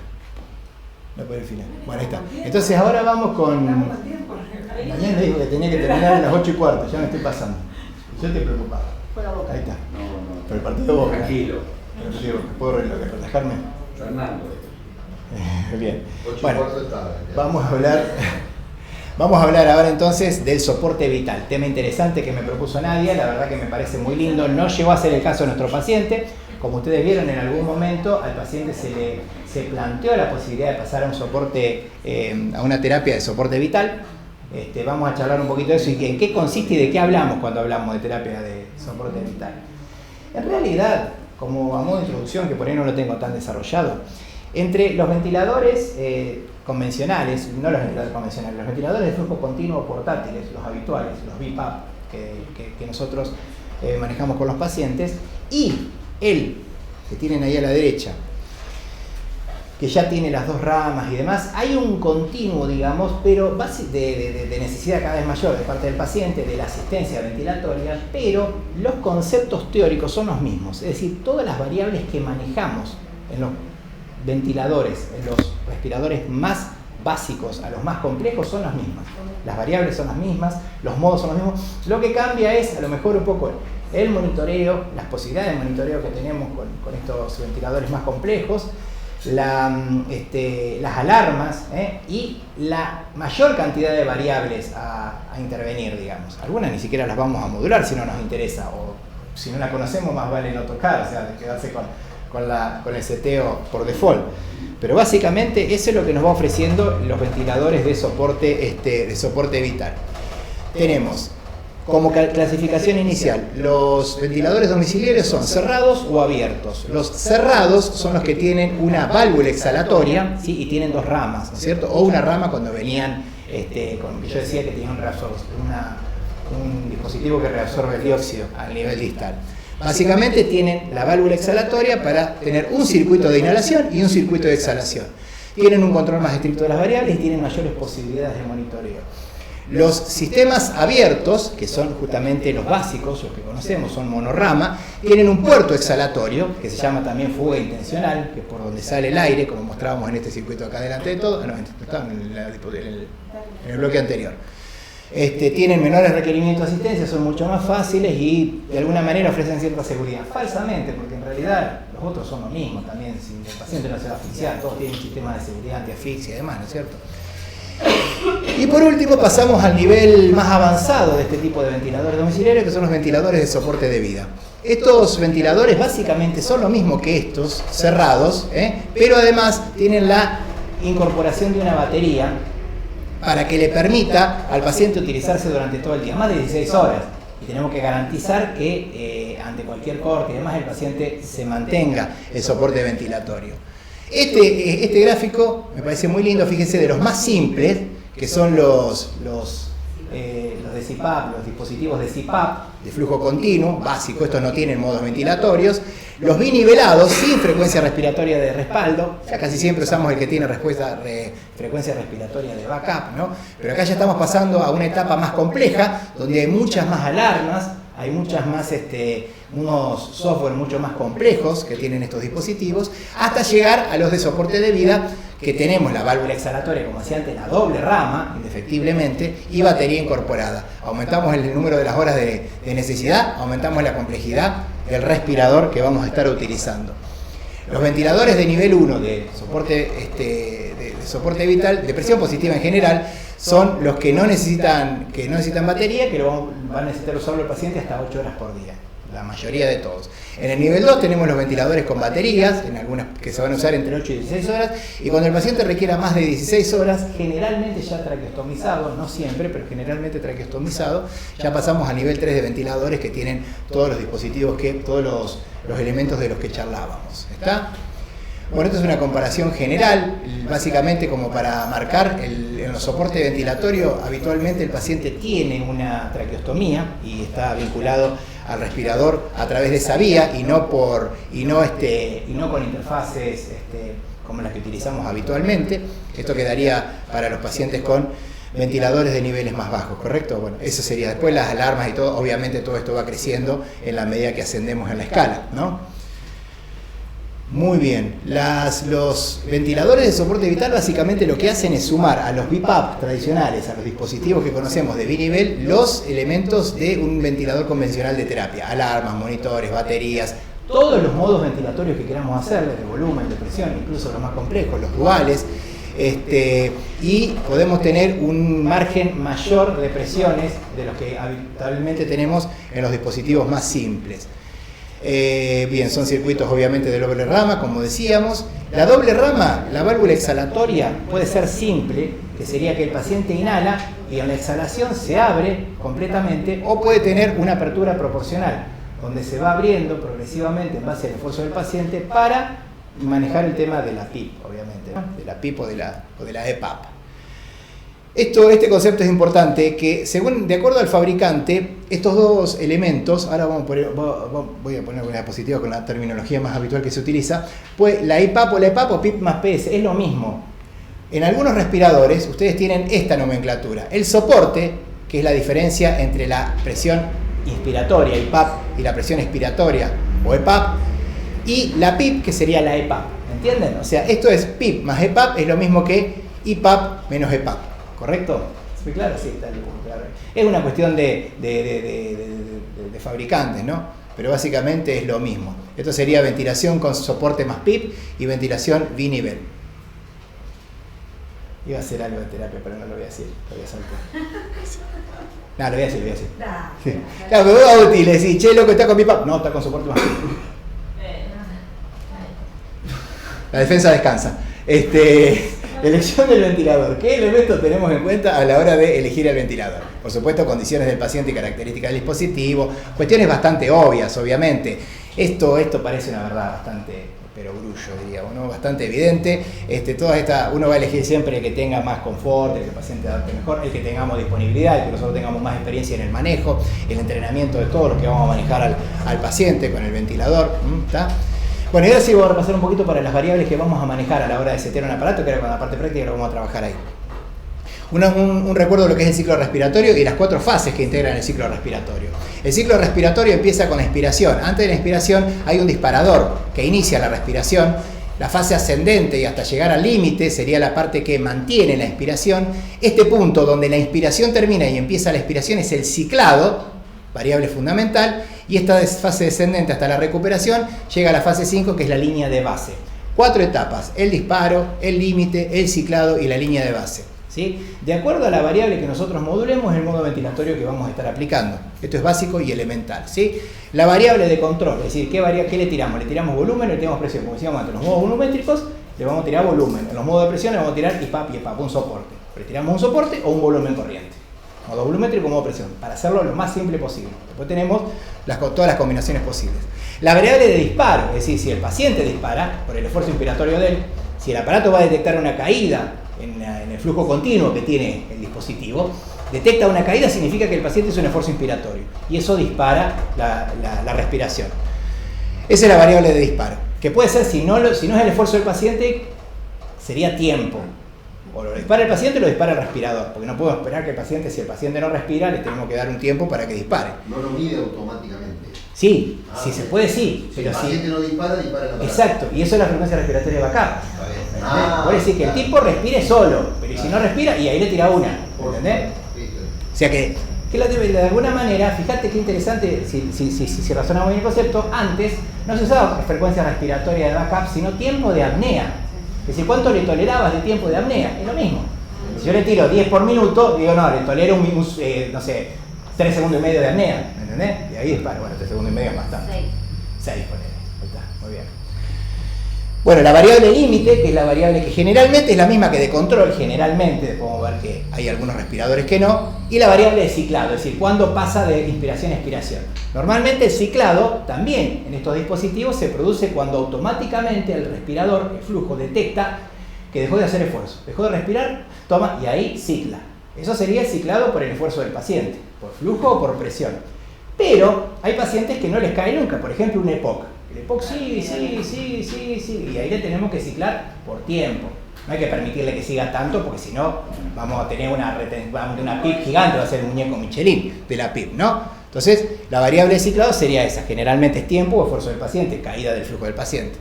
No puede el final. Bueno, ahí está. Entonces ahora vamos con... Mañana dijo que tenía que terminar a las 8:15. Ya me estoy pasando. Yo estoy preocupado. Ahí está. Pero el partido de Boca. Tranquilo. ¿Puedo relajarme? Fernando. Bien. Bueno, vamos a hablar ahora entonces del soporte vital. Tema interesante que me propuso Nadia, la verdad que me parece muy lindo. No llegó a ser el caso de nuestro paciente. Como ustedes vieron, en algún momento al paciente se planteó la posibilidad de pasar a un soporte, a una terapia de soporte vital. Vamos a charlar un poquito de eso y en qué consiste y de qué hablamos cuando hablamos de terapia de soporte vital. En realidad, como a modo de introducción, que por ahí no lo tengo tan desarrollado, entre los ventiladores convencionales, no los ventiladores convencionales, los ventiladores de flujo continuo portátiles, los habituales, los BiPAP que nosotros manejamos con los pacientes, y el que tienen ahí a la derecha, que ya tiene las dos ramas y demás, hay un continuo, digamos, pero de necesidad cada vez mayor de parte del paciente, de la asistencia ventilatoria, pero los conceptos teóricos son los mismos, es decir, todas las variables que manejamos en los ventiladores, en los respiradores más básicos a los más complejos son las mismas. Las variables son las mismas, los modos son los mismos. Lo que cambia es a lo mejor un poco el monitoreo, las posibilidades de monitoreo que tenemos con estos ventiladores más complejos, las alarmas y la mayor cantidad de variables a intervenir, digamos. Algunas ni siquiera las vamos a modular si no nos interesa, o si no la conocemos más vale no tocar, o sea, quedarse con el seteo por default. Pero básicamente eso es lo que nos va ofreciendo los ventiladores de soporte vital. Tenemos como clasificación inicial, los ventiladores domiciliarios son cerrados o abiertos. Los cerrados son los que tienen una válvula exhalatoria, ¿sí? Y tienen dos ramas, ¿no es cierto? O una rama cuando venían, yo decía que tenía un dispositivo que reabsorbe el dióxido al nivel distal. Básicamente tienen la válvula exhalatoria para tener un circuito de inhalación y un circuito de exhalación. Tienen un control más estricto de las variables y tienen mayores posibilidades de monitoreo. Los sistemas abiertos, que son justamente los básicos, los que conocemos, son monorrama, tienen un puerto exhalatorio, que se llama también fuga intencional, que es por donde sale el aire, como mostrábamos en este circuito acá delante de todo, estaba en el bloque anterior. Tienen menores requerimientos de asistencia, son mucho más fáciles y de alguna manera ofrecen cierta seguridad. Falsamente, porque en realidad los otros son lo mismo también, si el paciente no se va a asfixiar, todos tienen un sistema de seguridad antiasfixia y demás, ¿no es cierto? Y por último pasamos al nivel más avanzado de este tipo de ventiladores domiciliarios, que son los ventiladores de soporte de vida. Estos ventiladores básicamente son lo mismo que estos, cerrados, pero además tienen la incorporación de una batería para que le permita al paciente utilizarse durante todo el día, más de 16 horas. Y tenemos que garantizar que ante cualquier corte y demás el paciente se mantenga el soporte ventilatorio. Este gráfico me parece muy lindo, fíjense, de los más simples, que son los los de CPAP, los dispositivos de CPAP, de flujo continuo, básico, estos no tienen modos ventilatorios. Los binivelados, sin frecuencia respiratoria de respaldo, ya casi siempre usamos el que tiene frecuencia respiratoria de backup, ¿no? Pero acá ya estamos pasando a una etapa más compleja, donde hay muchas más alarmas, hay muchas más, unos software mucho más complejos que tienen estos dispositivos, hasta llegar a los de soporte de vida, que tenemos la válvula exhalatoria, como decía antes, la doble rama, indefectiblemente, y batería incorporada. Aumentamos el número de las horas de necesidad, aumentamos la complejidad del respirador que vamos a estar utilizando. Los ventiladores de nivel 1 de soporte vital, de presión positiva en general, son los que no necesitan batería, que va a necesitar usarlo el paciente hasta 8 horas por día. La mayoría de todos. En el nivel 2 tenemos los ventiladores con baterías, en algunas que se van a usar entre 8 y 16 horas, y cuando el paciente requiera más de 16 horas, generalmente ya traqueostomizado, no siempre, pero generalmente traqueostomizado, ya pasamos a nivel 3 de ventiladores que tienen todos los dispositivos, todos los elementos de los que charlábamos. ¿Está? Bueno, esto es una comparación general, básicamente como para marcar, en los soportes ventilatorios habitualmente el paciente tiene una traqueostomía y está vinculado al respirador a través de esa vía y no con interfaces como las que utilizamos habitualmente. Esto quedaría para los pacientes con ventiladores de niveles más bajos, ¿correcto? Bueno, eso sería. Después las alarmas y todo, obviamente todo esto va creciendo en la medida que ascendemos en la escala, ¿no? Muy bien, los ventiladores de soporte vital básicamente lo que hacen es sumar a los BiPAP tradicionales, a los dispositivos que conocemos de binivel, los elementos de un ventilador convencional de terapia, alarmas, monitores, baterías, todos los modos ventilatorios que queramos hacer, de volumen, de presión, incluso los más complejos, los duales, y podemos tener un margen mayor de presiones de los que habitualmente tenemos en los dispositivos más simples. Bien, son circuitos obviamente de doble rama, como decíamos. La doble rama, la válvula exhalatoria puede ser simple, que sería que el paciente inhala y en la exhalación se abre completamente, o puede tener una apertura proporcional, donde se va abriendo progresivamente en base al esfuerzo del paciente para manejar el tema de la PIP, obviamente, ¿no? De la PIP o de la EPAP. Este concepto es importante, que de acuerdo al fabricante, estos dos elementos, ahora voy a poner una diapositiva con la terminología más habitual que se utiliza, pues la IPAP o PIP más PS es lo mismo. En algunos respiradores ustedes tienen esta nomenclatura. El soporte, que es la diferencia entre la presión inspiratoria, IPAP, y la presión expiratoria, o EPAP, y la PIP, que sería la EPAP. ¿Entienden? O sea, esto es PIP más EPAP, es lo mismo que IPAP menos EPAP. ¿Correcto? ¿Es claro? Sí, está claro. Es una cuestión de fabricantes, ¿no? Pero básicamente es lo mismo. Esto sería ventilación con soporte más PIP y ventilación binivel. Iba a hacer algo de terapia, pero no lo voy a decir. Lo voy a saltar. No, lo voy a decir. Sí. Claro, pero es útil decir, che, loco, ¿está con PIP? No, está con soporte más PIP. La defensa descansa. Elección del ventilador. ¿Qué elementos tenemos en cuenta a la hora de elegir el ventilador? Por supuesto, condiciones del paciente y características del dispositivo. Cuestiones bastante obvias, obviamente. Esto parece una verdad bastante perogrullo, diríamos, ¿no? Bastante evidente. Uno va a elegir siempre el que tenga más confort, el que el paciente adapte mejor, el que tengamos disponibilidad, el que nosotros tengamos más experiencia en el manejo, el entrenamiento de todo lo que vamos a manejar al paciente con el ventilador. ¿Está? Bueno, y ahora sí voy a repasar un poquito para las variables que vamos a manejar a la hora de setear un aparato, que ahora con la parte práctica lo vamos a trabajar ahí. Un recuerdo de lo que es el ciclo respiratorio y las 4 fases que integran el ciclo respiratorio. El ciclo respiratorio empieza con la inspiración. Antes de la inspiración hay un disparador que inicia la respiración. La fase ascendente y hasta llegar al límite sería la parte que mantiene la inspiración. Este punto donde la inspiración termina y empieza la expiración es el ciclado, variable fundamental, y esta fase descendente hasta la recuperación llega a la fase 5, que es la línea de base. 4 etapas: el disparo, el límite, el ciclado y la línea de base. ¿Sí? De acuerdo a la variable que nosotros modulemos, el modo ventilatorio que vamos a estar aplicando. Esto es básico y elemental. ¿Sí? La variable de control, es decir, ¿qué le tiramos? ¿Le tiramos volumen o le tiramos presión? Como decíamos antes, en los modos volumétricos le vamos a tirar volumen. En los modos de presión le vamos a tirar IPAP y EPAP, un soporte. ¿Le tiramos un soporte o un volumen corriente? Modo volumétrico o modo presión, para hacerlo lo más simple posible. Después tenemos todas las combinaciones posibles. La variable de disparo, es decir, si el paciente dispara por el esfuerzo inspiratorio de él, si el aparato va a detectar una caída en el flujo continuo que tiene el dispositivo, detecta una caída, significa que el paciente hizo un esfuerzo inspiratorio y eso dispara la respiración. Esa es la variable de disparo, que puede ser, si no es el esfuerzo del paciente, sería tiempo. O lo dispara el paciente o lo dispara el respirador, porque no podemos esperar que el paciente, si el paciente no respira, le tenemos que dar un tiempo para que dispare. No lo mide automáticamente. Sí, si se puede, sí. Si pero el paciente no dispara el aparato. Exacto, y eso es la frecuencia respiratoria de backup. Puede decir que el tipo respire solo, pero si no respira, y ahí le tira una. ¿Entendés? O sea que de alguna manera, fíjate qué interesante, si razonamos bien el concepto, antes no se usaba frecuencia respiratoria de backup, sino tiempo de apnea. Es decir, ¿cuánto le tolerabas de tiempo de apnea? Es lo mismo. Si yo le tiro 10 por minuto, digo, no, le tolero no sé, 3 segundos y medio de apnea, ¿me entendés? Y ahí disparo, bueno, 3 segundos y medio es bastante. 6 ponele, ahí está, muy bien. Bueno, la variable límite, que es la variable que generalmente es la misma que de control, generalmente, podemos ver que hay algunos respiradores que no, y la variable de ciclado, es decir, cuándo pasa de inspiración a expiración. Normalmente el ciclado también en estos dispositivos se produce cuando automáticamente el respirador, el flujo, detecta que dejó de hacer esfuerzo, dejó de respirar, toma y ahí cicla. Eso sería el ciclado por el esfuerzo del paciente, por flujo o por presión. Pero hay pacientes que no les cae nunca, por ejemplo un EPOC. El EPOC sigue, y ahí le tenemos que ciclar por tiempo. No hay que permitirle que siga tanto porque si no vamos a tener una PIP gigante, va a ser el muñeco Michelin de la PIP, ¿no? Entonces la variable de ciclado sería esa, generalmente es tiempo o esfuerzo del paciente, caída del flujo del paciente.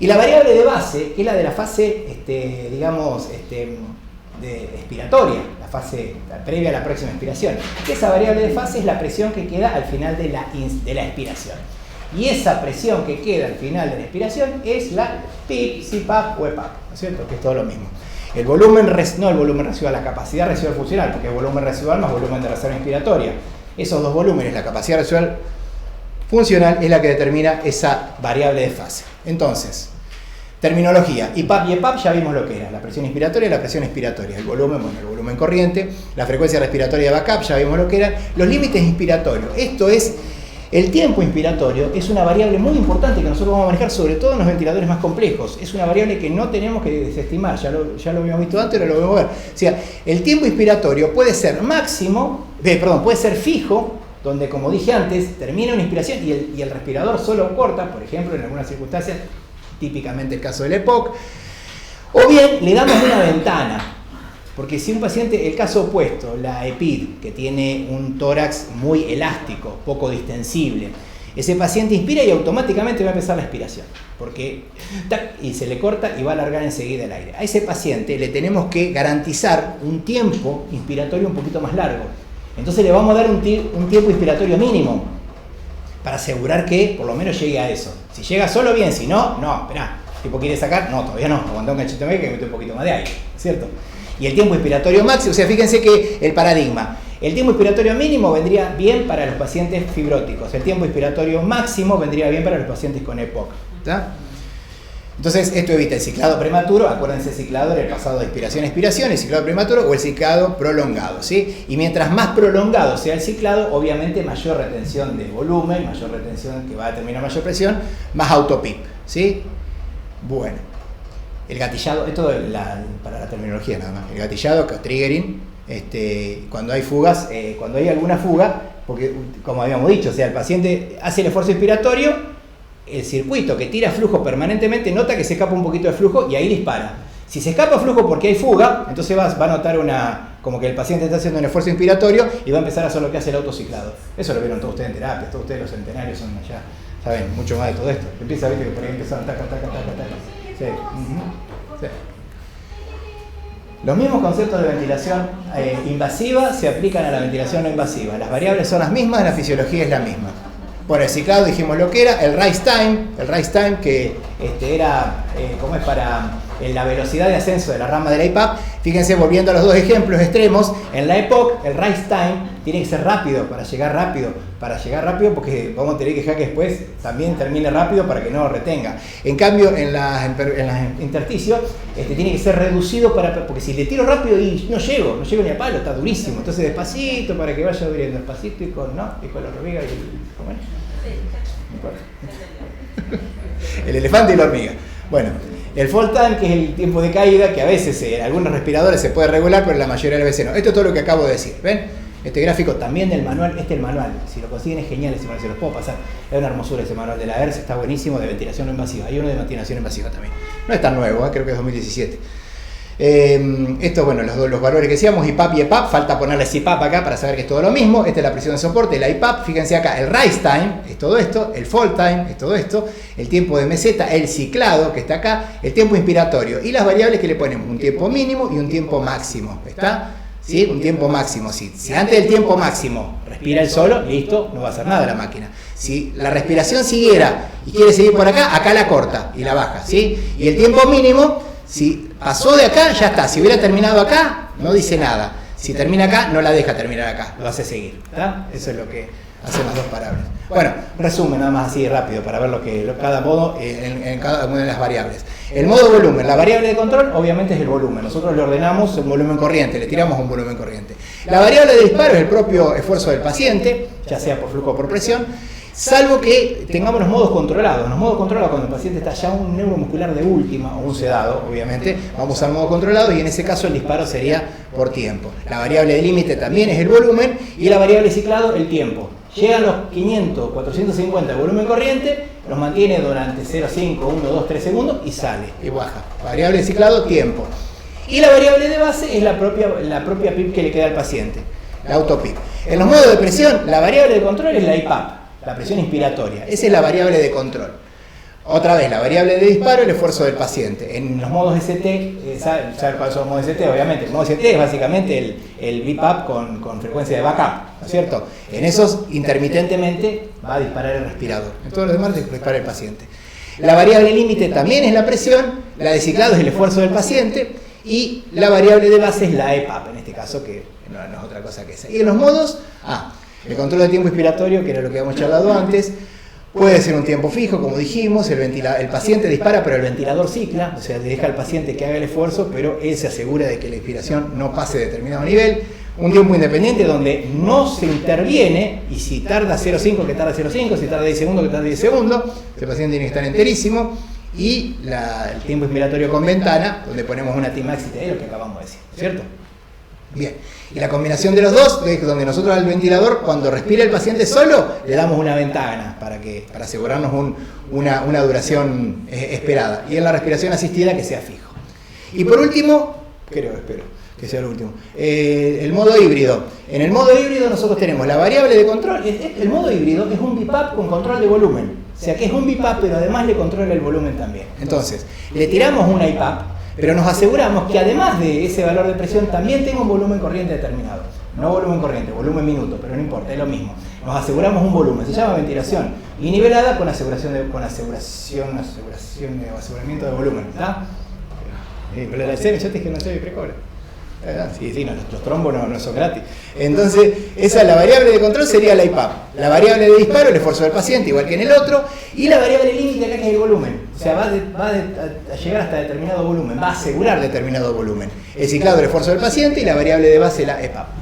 Y la variable de base, que es la de la fase, expiratoria, la fase previa a la próxima expiración. Esa variable de fase es la presión que queda al final de la expiración. Y esa presión que queda al final de la expiración es la PIP, CPAP o EPAP, ¿no es cierto? Que es todo lo mismo. El volumen, no el volumen residual, la capacidad residual funcional, porque es volumen residual más volumen de reserva inspiratoria. Esos dos volúmenes, la capacidad residual funcional, es la que determina esa variable de fase. Entonces, terminología, IPAP y EPAP ya vimos lo que era, la presión inspiratoria y la presión expiratoria, el volumen corriente, la frecuencia respiratoria de backup, ya vimos lo que era, los límites inspiratorios, esto es, el tiempo inspiratorio es una variable muy importante que nosotros vamos a manejar, sobre todo en los ventiladores más complejos, es una variable que no tenemos que desestimar, ya lo habíamos visto antes, ahora lo vamos a ver, o sea, el tiempo inspiratorio puede ser puede ser fijo, donde como dije antes, termina una inspiración y el respirador solo corta, por ejemplo, en algunas circunstancias, típicamente el caso del EPOC, o bien le damos una ventana, porque si un paciente, el caso opuesto, la EPID, que tiene un tórax muy elástico, poco distensible, ese paciente inspira y automáticamente va a empezar la expiración, porque y se le corta y va a alargar enseguida el aire. A ese paciente le tenemos que garantizar un tiempo inspiratorio un poquito más largo, entonces le vamos a dar un tiempo inspiratorio mínimo, para asegurar que por lo menos llegue a eso. Si llega solo, bien, si no, no, esperá, ¿el tipo quiere sacar? No, todavía no, aguantá un cachito medio que mete un poquito más de aire, ¿cierto? Y el tiempo inspiratorio máximo, o sea, fíjense que el paradigma, el tiempo inspiratorio mínimo vendría bien para los pacientes fibróticos, el tiempo inspiratorio máximo vendría bien para los pacientes con EPOC, ¿está? Entonces, esto evita el ciclado prematuro, acuérdense, el ciclado era el pasado de inspiración-expiración, el ciclado prematuro o el ciclado prolongado, ¿sí? Y mientras más prolongado sea el ciclado, obviamente mayor retención de volumen, mayor retención que va a determinar mayor presión, más autopip, ¿sí? Bueno, el gatillado, esto para la terminología nada más, el gatillado, triggering, cuando hay fugas, cuando hay alguna fuga, porque como habíamos dicho, o sea, el paciente hace el esfuerzo inspiratorio, el circuito que tira flujo permanentemente nota que se escapa un poquito de flujo y ahí dispara. Si se escapa flujo porque hay fuga, entonces va a notar como que el paciente está haciendo un esfuerzo inspiratorio y va a empezar a hacer lo que hace el autociclado. Eso lo vieron todos ustedes en terapia, todos ustedes los centenarios son allá, saben mucho más de todo esto. Empieza, viste, que por ahí empezaron taca. Sí. Sí. Los mismos conceptos de ventilación invasiva se aplican a la ventilación no invasiva. Las variables son las mismas, la fisiología es la misma. Bueno, el ciclado dijimos lo que era, el rise time que era para la velocidad de ascenso de la rama de la IPAP. Fíjense, volviendo a los dos ejemplos extremos, en la EPOC el rise time tiene que ser rápido, para llegar rápido, porque vamos a tener que dejar que después también termine rápido para que no retenga. En cambio, en las intersticios tiene que ser reducido, porque si le tiro rápido y no llego ni a palo, está durísimo. Entonces despacito para que vaya durmiendo, despacito y con la hormiga y ¿cómo es? El elefante y la hormiga. Bueno, El fall time, que es el tiempo de caída, que a veces en algunos respiradores se puede regular, pero en la mayoría de las veces no. Esto es todo lo que acabo de decir, ¿ven? Este gráfico también del manual, este es el manual, si lo consiguen es genial, se los puedo pasar. Es una hermosura ese manual de la ERS, está buenísimo, de ventilación no invasiva. Hay uno de ventilación invasiva también. No es tan nuevo, creo que es 2017. Esto, bueno, los valores que decíamos, IPAP y EPAP, falta ponerle CPAP acá para saber que es todo lo mismo. Esta es la presión de soporte, la IPAP, fíjense acá, el rise time es todo esto, el fall time es todo esto, el tiempo de meseta, el ciclado que está acá, el tiempo inspiratorio y las variables que le ponemos, un tiempo mínimo y un tiempo máximo, ¿está? ¿Sí? Un tiempo máximo, sí. Si antes del tiempo máximo respira el solo, listo, no va a hacer nada la máquina. Si la respiración siguiera y quiere seguir por acá, acá la corta y la baja, ¿sí? Y el tiempo mínimo, si pasó de acá, ya está. Si hubiera terminado acá, no dice nada. Si termina acá, no la deja terminar acá, lo hace seguir, ¿está? Eso es lo que hacen las dos palabras. Bueno, resumen nada más así rápido para ver cada modo en cada una de las variables. El modo volumen, la variable de control obviamente es el volumen. Nosotros le ordenamos un volumen corriente, le tiramos un volumen corriente. La variable de disparo es el propio esfuerzo del paciente, ya sea por flujo o por presión, salvo que tengamos los modos controlados. En los modos controlados, cuando el paciente está ya un neuromuscular de última o un sedado, obviamente, vamos al modo controlado y en ese caso el disparo sería por tiempo. La variable de límite también es el volumen y la variable de ciclado el tiempo. Llegan los 500, 450 de volumen corriente, los mantiene durante 0,5, 1, 2, 3 segundos y sale y baja. Variable de ciclado, tiempo. Y la variable de base es la propia PIP que le queda al paciente, la autopip. En los modos de presión, la variable de control es la IPAP, la presión inspiratoria. Esa es la variable de control. Otra vez, la variable de disparo, el esfuerzo del paciente. En los modos ST, ¿saben cuáles son los modos ST? Obviamente, el modo ST es básicamente el BIPAP con frecuencia de backup, ¿no es cierto? En esos, intermitentemente, va a disparar el respirador. En todos los demás, dispara el paciente. La variable límite también es la presión, la de ciclado es el esfuerzo del paciente, y la variable de base es la EPAP, en este caso, que no es otra cosa que esa. Y en los modos, el control del tiempo inspiratorio, que era lo que habíamos charlado antes, puede ser un tiempo fijo, como dijimos, el paciente dispara pero el ventilador cicla, o sea, le deja al paciente que haga el esfuerzo, pero él se asegura de que la inspiración no pase de determinado nivel. Un tiempo independiente donde no se interviene, y si tarda 0,5 que tarda 0,5, si tarda 10 segundos que tarda 10 segundos, el paciente tiene que estar enterísimo. Y el tiempo inspiratorio con ventana, donde ponemos una Tmax y TD, lo que acabamos de decir, ¿cierto? Bien, y la combinación de los dos es donde nosotros al ventilador, cuando respira el paciente solo, le damos una ventana para asegurarnos una duración esperada. Y en la respiración asistida que sea fijo. Y por último, espero que sea lo último, el modo híbrido. En el modo híbrido nosotros tenemos la variable de control. El modo híbrido es un BIPAP con control de volumen. O sea que es un BIPAP, pero además le controla el volumen también. Entonces, le tiramos una IPAP, pero nos aseguramos que además de ese valor de presión también tenga un volumen corriente determinado. No volumen corriente, volumen minuto, pero no importa, es lo mismo. Nos aseguramos un volumen, se llama ventilación y nivelada con aseguramiento de volumen. ¿Está? Pero la yo te dije que no soy precobra. Sí, no, los trombos no son gratis. Entonces, esa la variable de control sería la IPAP. La variable de disparo, el esfuerzo del paciente, igual que en el otro. Y la variable límite acá, que es el volumen. O sea, va a llegar hasta determinado volumen, va a asegurar determinado volumen. El ciclado, el esfuerzo del paciente, y la variable de base, la EPAP.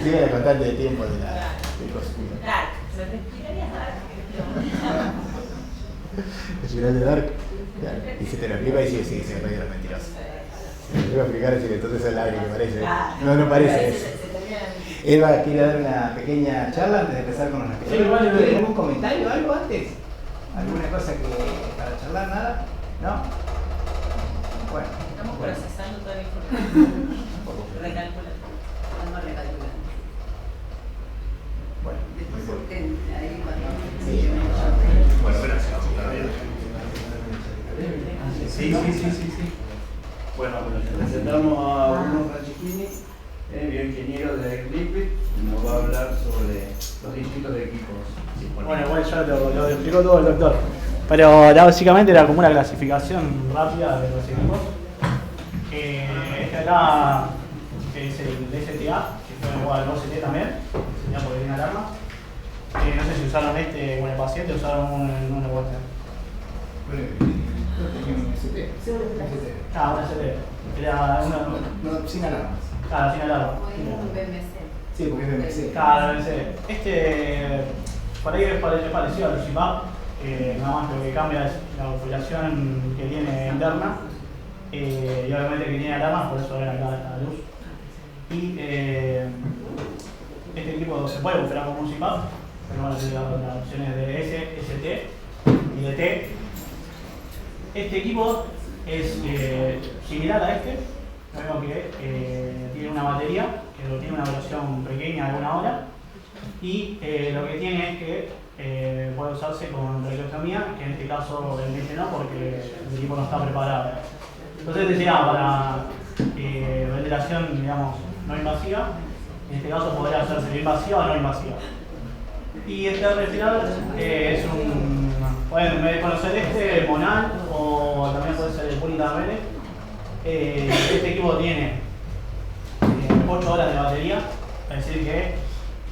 Sigue la constante de tiempo del cosmos. Dark, ¿se respiraría Dark? ¿Respirar de Dark? Y se te lo explica y sí, se me parece mentiroso. Te voy a explicar así que entonces es el aire que parece. No parece eso. Él quiere dar una pequeña charla antes de empezar con los respiratorios. ¿Tienen algún comentario o algo antes? ¿Alguna cosa que para charlar? ¿Nada? ¿No? Bueno. Estamos procesando toda la información. Recalculando. Estamos recalculando. Bueno. Ahí cuando... Bueno, gracias. Sí. Bueno, presentamos a Bruno Franceschini, bioingeniero de Liquid, y nos va a hablar sobre los distintos equipos. Bueno, igual ya lo explicó todo el doctor. Pero básicamente era como una clasificación rápida de los equipos. Este acá es el STA, que fue igual al OCT también, ya porque tiene alarma. No sé si usaron este con el paciente o usaron uno u otro. Un ST. Ah, un ST. Era uno. No, sin alarmas. Claro, sin alarma. Como un BMC. Sí, porque es BMC. Claro, Este, por ahí es parecido al CIPAP, nada más que lo que cambia es la configuración que tiene interna, y obviamente que tiene alarmas, por eso ven acá esta luz. Y este equipo se puede configurar como un CIPAP, pero van a tener las opciones de S, ST y de T. Este equipo es similar a este, lo mismo que tiene una batería, que tiene una duración pequeña de 1 hora, y lo que tiene es que puede usarse con traqueotomía, que en este caso obviamente no, porque el equipo no está preparado. Entonces este sería para ventilación, digamos, no invasiva. En este caso podría hacerse invasiva o no invasiva. Y este respirador es un... pueden conocer este, Monal, o también puede ser el Puritamere. Este equipo tiene 8 horas de batería, es decir que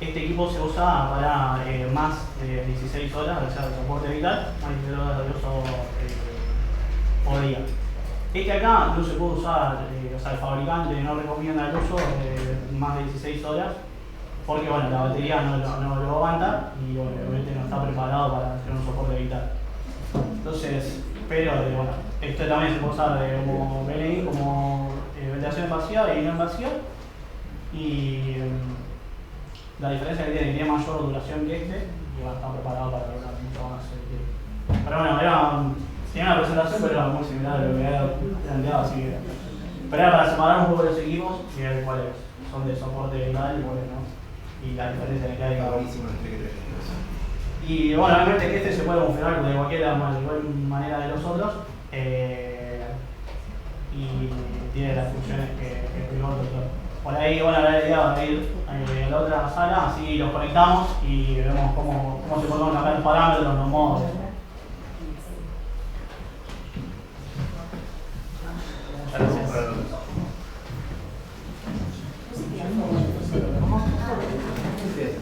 este equipo se usa para más de 16 horas, o sea, de soporte vital, más de 16 horas de uso por día. Este acá no se puede usar, o sea, el fabricante no recomienda el uso de más de 16 horas, porque bueno, la batería no lo aguanta y bueno, obviamente no está preparado para hacer un soporte vital. Entonces, pero bueno, esto también se puede usar como BNI, como ventilación invasiva y no invasiva. Y la diferencia que tiene mayor duración que este, y va a estar preparado para durar mucho más el tiempo. Pero bueno, tenía una presentación, pero era muy similar a lo que había planteado, así que. Pero era para separar un poco los equipos y ver cuáles son de soporte vital y cuáles no. Y la diferencia que hay. Está buenísimo entre que y bueno, obviamente que este se puede configurar de cualquier manera de los otros. Y tiene las funciones que explicó el doctor. Por ahí, bueno, la idea de ir a la otra sala, así los conectamos y vemos cómo se pueden cambiar los parámetros, los modos.